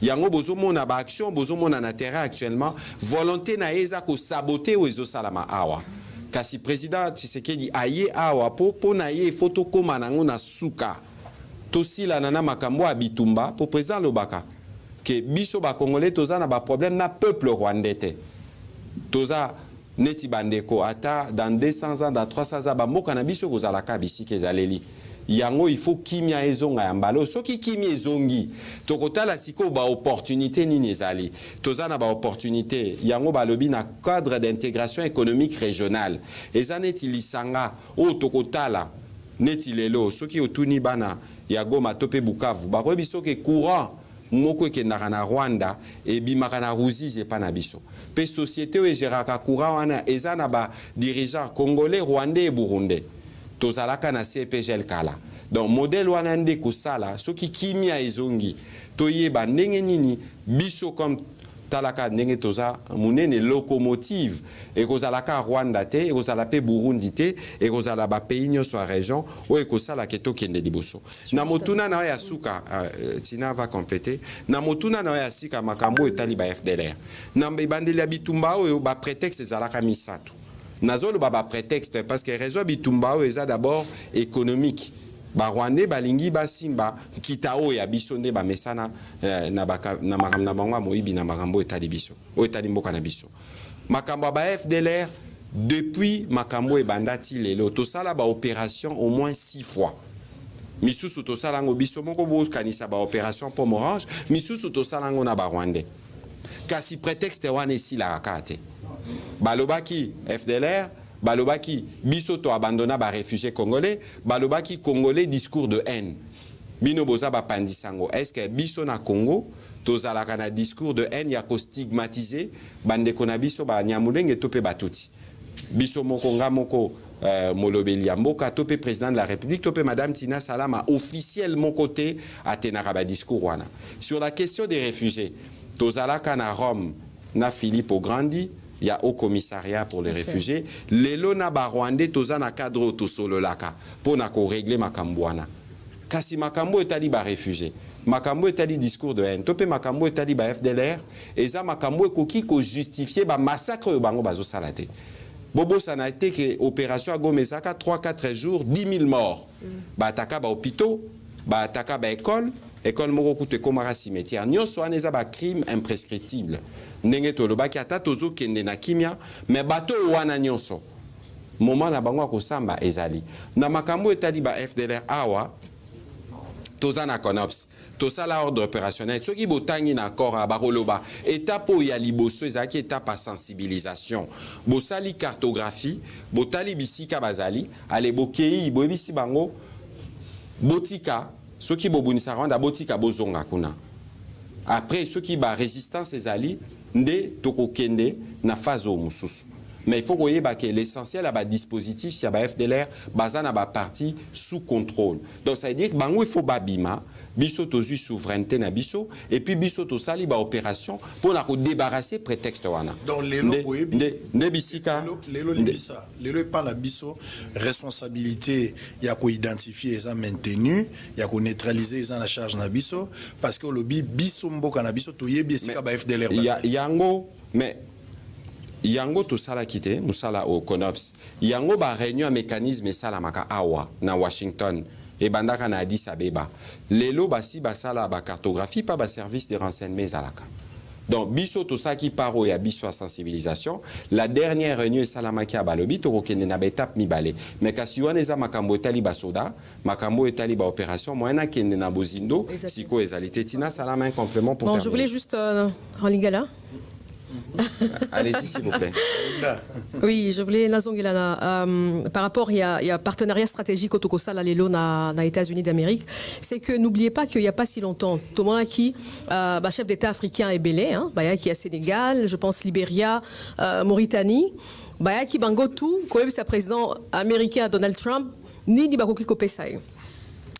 yango bozomona ba action bozomona na terrain actuellement volonté na eza ko saboter o ezosalama awa kasi président Tshisekedi aye awa po na ye photo koma nango na suka tosila nana makambo abitumba pour président lobaka que biso ba congolais toza na ba problème na peuple rwandais te toza neti bandeko ata dans 200 ans dans 300 ans ba mboka na biso kozalaka bisika ezaleli yango il faut kimia ezonga ya mbalo soki kimia ezongi tokotala siko ba opportunité nini ezali toza na ba opportunité yango balobi na cadre d'intégration économique régionale ezaneti lisanga o tokotala neti lelo soki otuni bana ya Goma tope Bukavu bakoyebi soki courant moko ekendaka na Rwanda ebimaka na Ruzizi epa na biso pe société oyo egeraka courant wana eza na ba dirigeant congolais rwandais et burundais tozalaka na CPGL kala donc modèle wana nde kosala soki kimia ezongi toyeba ndenge nini biso comme talaka ndenge toza munene locomotive ekozalaka Rwanda te ekozala pe Burundi te ekozala ba pays nyonso ya région o ekosala ke tokende liboso na motuna na ya suka Tina va compléter na motuna na ya sika makambo etali ba FDLR na mbandeli ya bitumba oyo ba prétexte ezalaka misato nazolo ba prétexte parce que raison bitumba oyo eza d'abord économique ba Rwandais balingi basimba kitao ya biso nde ba mesana na makambo na bango moyibi na makambo etali biso o etali mboka na biso makambo ba FDLR depuis makambo ebandati lelo tosala ba opération au moins 6 fois misusu tosala ngo biso moko bo kanisa ba opération pomme orange misusu tosala ngo na ba Rwandais kasi prétexte wana esila akate balobaki FDLR balobaki biso to abandonna ba réfugiés congolais balobaki congolais discours de haine bino boza ba pandisango est-ce que biso na Congo tozalaka na discours de haine ya ko stigmatiser bandeko na biso ba nyamulenge tope batuti biso moko nga moko molobeli ya mboka tope président de la République tope madame Tina Salama officiellement côté atenaka ba discours wana sur la question des réfugiés tozalaka na Rome na Philippe Grandi il y a au commissariat pour les réfugiés lelo na ba Rwandais toza na cadre to solo laka pour na ko régler makambo wana kasi makambo etali ba réfugiés makambo etali discours de haine topé makambo etali ba FDLR eza makambo ekoki ko justifier ba massacre bango bazo salate bobo ça n'a été que opération Gomezaka 3-4 jours 10 000 morts ba ataka ba hôpitaux ba ataka ba école moko kute komara cimetière nyonso wana eza ba crime imprescriptible ndenge tolobaki ata tozokende na kimia mais bato wana nyonso moment na bango akosamba ezali na makambo etali ba FDLR awa toza na CONOPS tosala ordre opérationnel soki botangi na accord a baroloba étape ya liboso ezaki étape à sensibilisation bosali cartographie botali bisika bazali ale bokei boyebisi bango botika soki bobunisa Rwanda botika bozonga kuna après soki ba résistance ezali nde tokokende na phase o mususu Mais il faut que l'essentiel à dispositif, si y a FDLR, bazan a parti sous contrôle. Donc ça veut dire que il faut babima, biso tozu souveraineté na biso, et puis biso to sali ba opération pour la débarrasser prétexte wana. Donc les lois pas la biso responsabilité, il y a qu'on identifier et maintenu, il y a qu'on neutraliser la charge na biso parce que le biso mboka na biso to yebi esika ba FDLR. Yango mais yango to sala kité nous sala au CONOPS yango ba réunion mécanisme sala maka awa na Washington et bandaka na Addis Abeba lelo basi basala ba cartographie pas ba service de renseignement zalaka. Donc biso to sa qui paro ya biso à sensibilisation la dernière réunion sala maka balobi to kokende na étape mibale mais kasi wana eza makambo etali basoda makambo etali ba opération moyena kende na bozindo siko ezalité tina sala un complément pour terminer. Je voulais juste en lingala. Allez-y, s'il vous plaît. Oui, je voulais par rapport, il y a partenariat stratégique au Tokosa, la Lelo, dans les États-Unis d'Amérique. C'est que n'oubliez pas qu'il n'y a pas si longtemps, tout le monde qui, chef d'État africain est belé, qui est à Sénégal, je pense Libéria, Mauritanie, qui bango tout, comme c'est président américain Donald Trump, ni bakoki kopesai.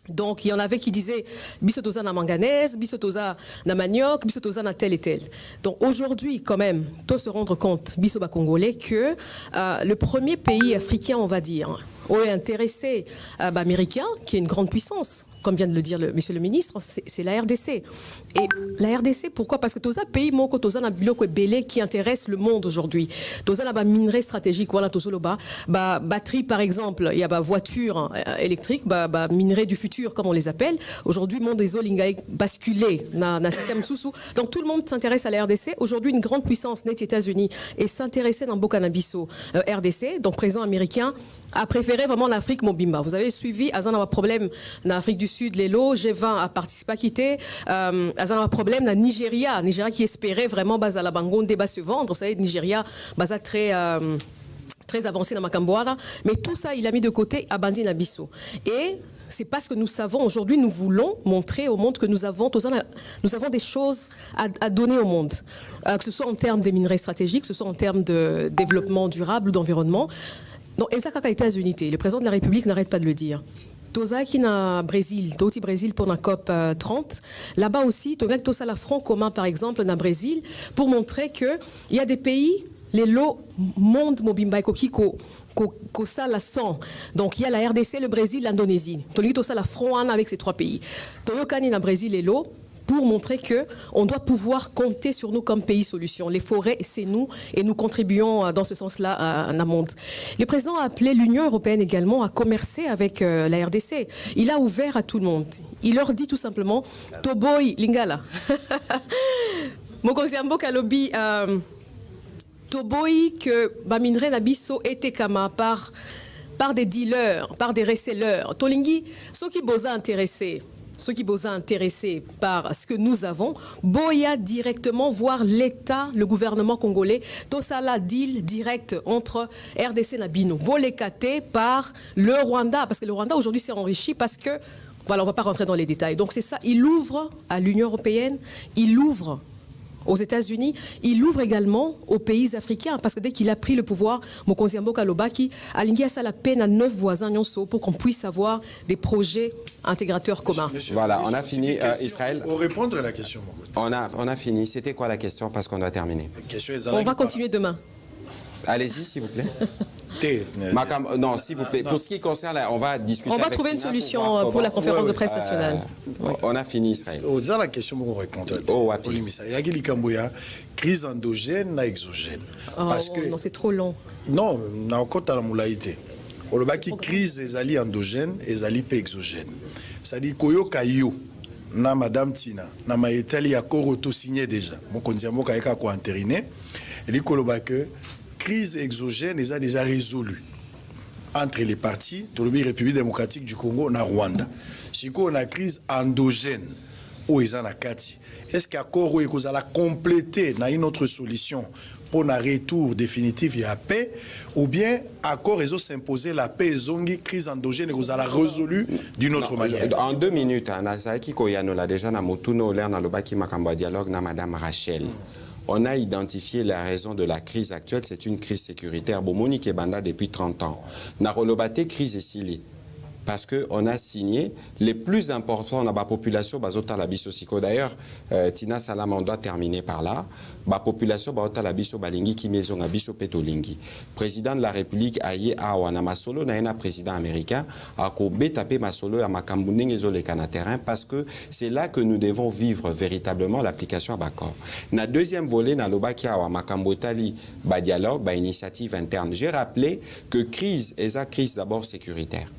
Donc, il y en avait qui disaient bisotosa na manganèse, bisotosa na manioc, bisotosa na tel et tel. Donc, aujourd'hui, quand même, il faut se rendre compte, bisoba congolais, que le premier pays africain, on va dire, est intéressé américain, qui est une grande puissance, comme vient de le dire monsieur le ministre, c'est la RDC. Et la RDC, pourquoi? Parce que tous les pays moko tous na biloko belé qui intéresse le monde aujourd'hui. Tous la minerai stratégique, voilà tous ba batterie par exemple, il y a ba voiture électrique, ba minerai du futur comme on les appelle. Aujourd'hui, le monde des olingaï basculé na système sous. Donc tout le monde s'intéresse à la RDC. Aujourd'hui, une grande puissance net États-Unis et s'intéresser dans Bokanabiso RDC, donc président américain a préféré vraiment l'Afrique Mobimba. Vous avez suivi, Azan a un problème en Afrique du Sud, Lelo, G20 a participé à quitter, Azan a un problème en Nigeria qui espérait vraiment Baza la Bangonde débat se vendre. Vous savez, Nigeria, Baza très avancé dans Makambouara, mais tout ça, il a mis de côté à Bandi Nabiso. Et c'est parce que nous savons, aujourd'hui, nous voulons montrer au monde que nous avons des choses à donner au monde, que ce soit en termes des minerais stratégiques, que ce soit en termes de développement durable ou d'environnement. Donc, Ezaka États-Unis, le président de la République n'arrête pas de le dire. Toza qui na Brésil, Toti Brésil pour la COP 30. Là-bas aussi, Toga qui la front commun par exemple na Brésil pour montrer que il y a des pays, les lots monde mobimba et kokiko. Ça la sent. Donc il y a la RDC, le Brésil, l'Indonésie. Toli ça la front avec ces trois pays. Toyokani na Brésil et l'eau. Pour montrer qu'on doit pouvoir compter sur nous comme pays solution. Les forêts, c'est nous, et nous contribuons dans ce sens-là à un monde. Le président a appelé l'Union européenne également à commercer avec la RDC. Il a ouvert à tout le monde. Il leur dit tout simplement, Toboy Lingala. Mokonziambo Kalobi, Toboy que Baminre Nabiso était kama par des dealers, par des resellers. Tolingi, ceux qui bosa intéressés. Ceux qui sont intéressés par ce que nous avons, Boya directement voir l'État, le gouvernement congolais, Tosala deal direct entre RDC et Nabino. Volécaté par le Rwanda, parce que le Rwanda aujourd'hui s'est enrichi parce que, voilà, on ne va pas rentrer dans les détails. Donc c'est ça, il ouvre à l'Union européenne, il ouvre aux États-Unis, il ouvre également aux pays africains, parce que dès qu'il a pris le pouvoir, Mokonziambo Kalobaki a ligné à la peine à 9 voisins pour qu'on puisse avoir des projets intégrateurs communs. Voilà, on a fini. Israël. Pour répondre à la question, on a fini. C'était quoi la question? Parce qu'on doit terminer. On va continuer demain. Allez-y, s'il vous plaît. Non, s'il vous plaît. Pour ce qui concerne, on va discuter. On va trouver une solution pour la conférence de presse nationale. On a fini, Israël. Dans la question, on répond. Il y a crise endogène et exogène. Parce que non, c'est trop long. Non, on a encore la moulaïté. On a une crise est endogène et exogène. C'est-à-dire que na Madame Tina, na Maïtali a signé déjà. Bon, quand on a été entériné, il dit que crise exogène est déjà résolue entre les partis de la République démocratique du Congo et Rwanda. Si on a une crise endogène, est-ce qu'accord est compléter une autre solution pour un retour définitif et la paix, ou bien accord est s'imposer la paix et crise endogène et vous allez résolu d'une autre manière? En 2 minutes, Nazaki Koyano l'a déjà na Motuno l'air na lobaki makamba dialogue na Madame Rachel. on a identifié la raison de la crise actuelle, c'est une crise sécuritaire. Bomoni Kebanda depuis 30 ans. Narolobate crise esili. Parce qu'on a signé les plus importants dans la population, Bazota Labiso Siko. D'ailleurs, Tina Salama, on doit terminer par là. La population, Bazota Labiso Balingi, qui maison Abiso Petolingi. Président de la République, Aye Awana Masolo, n'a président américain, a Kobe tapé Masolo à Makambuning et Zolekana terrain, parce que c'est là que nous devons vivre véritablement l'application à Bakor. Na deuxième volet, na Lobakia à Makambotali, ba dialogue, ba initiative interne. J'ai rappelé que crise, et ça crise d'abord sécuritaire.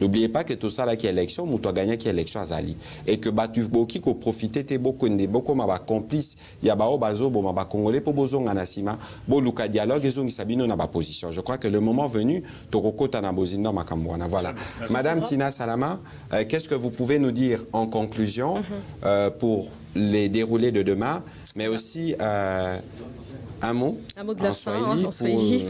N'oubliez pas que tout ça là qui est élection, nous avons gagné qui est élection à Zali. Et que Batu Boki ko profité te beaucoup de beaucoup ma complice, il y a bao bazo bo ma congolais pour bozong anasima, bo luka dialogue et zong sabino na ba position. Je crois que le moment venu, tokoko tanabozindo makambwana. Voilà. Madame Tina Salama, qu'est-ce que vous pouvez nous dire en conclusion pour les déroulés de demain, mais aussi un mot de la fin, en Swahili.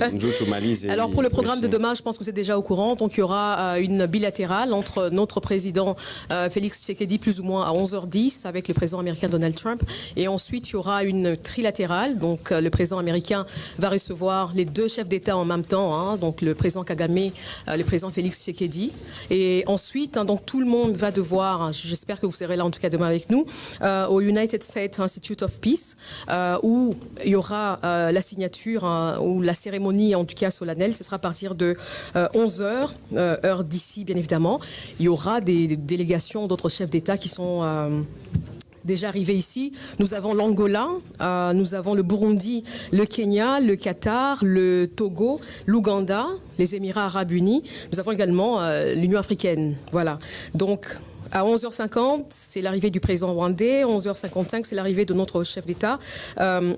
Alors pour le programme de demain, je pense que vous êtes déjà au courant. Donc il y aura une bilatérale entre notre président Félix Tshisekedi plus ou moins à 11h10 avec le président américain Donald Trump. Et ensuite il y aura une trilatérale. Donc le président américain va recevoir les deux chefs d'État en même temps. Hein, donc le président Kagame, le président Félix Tshisekedi. Et ensuite, donc tout le monde va devoir, j'espère que vous serez là en tout cas demain avec nous, au United States Institute of Peace, où il y aura la signature ou la cérémonie en tout cas solennelle, ce sera à partir de 11h, heure d'ici bien évidemment. Il y aura des délégations d'autres chefs d'État qui sont déjà arrivés ici. Nous avons l'Angola, nous avons le Burundi, le Kenya, le Qatar, le Togo, l'Ouganda, les Émirats Arabes Unis. Nous avons également l'Union africaine. Voilà. Donc à 11h50, c'est l'arrivée du président rwandais. 11h55, c'est l'arrivée de notre chef d'État.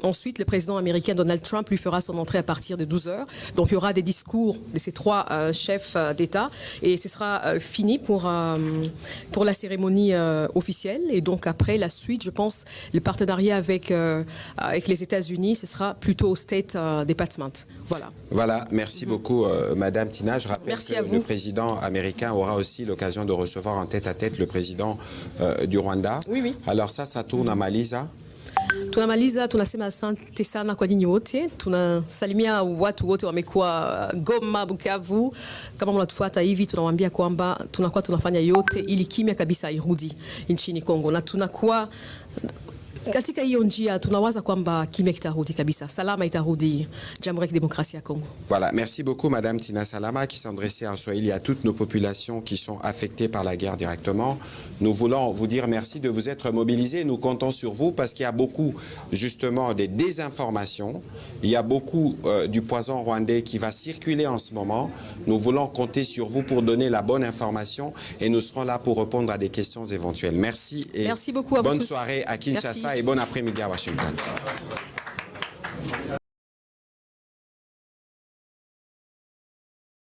Ensuite, le président américain Donald Trump lui fera son entrée à partir de 12h. Donc, il y aura des discours de ces trois chefs d'État. Et ce sera fini pour la cérémonie officielle. Et donc, après, la suite, je pense, le partenariat avec les États-Unis, ce sera plutôt au State Department. Voilà. Voilà. Merci beaucoup, Madame Tina. Je rappelle que le président américain aura aussi l'occasion de recevoir en tête-à-tête le président du Rwanda. Oui, oui. Alors ça tourne à Maliza. Tunamaliza, tunasema asante sana kwa nyinyi wote. Tunasalimia watu wote wamekuwa Goma, Bukavu. Kama mnatufuata hivi, tunawaambia kwamba tunakuwa tunafanya yote ili kimya kabisa irudi nchini Kongo, na tunakuwa katika hiyo njia tunawaza kwamba kimya kitarudi kabisa, salama itarudi Jamhuri ya Kidemokrasia ya Kongo. Voilà, merci beaucoup Madame Tina Salama qui s'adressait en Swahili à toutes nos populations qui sont affectées par la guerre directement. Nous voulons vous dire merci de vous être mobilisés. Nous comptons sur vous parce qu'il y a beaucoup justement des désinformations. Il y a beaucoup du poison rwandais qui va circuler en ce moment. Nous voulons compter sur vous pour donner la bonne information et nous serons là pour répondre à des questions éventuelles. Merci et merci beaucoup à vous bonne tous. soirée à Kinshasa. Merci. Et bon après-midi à Washington.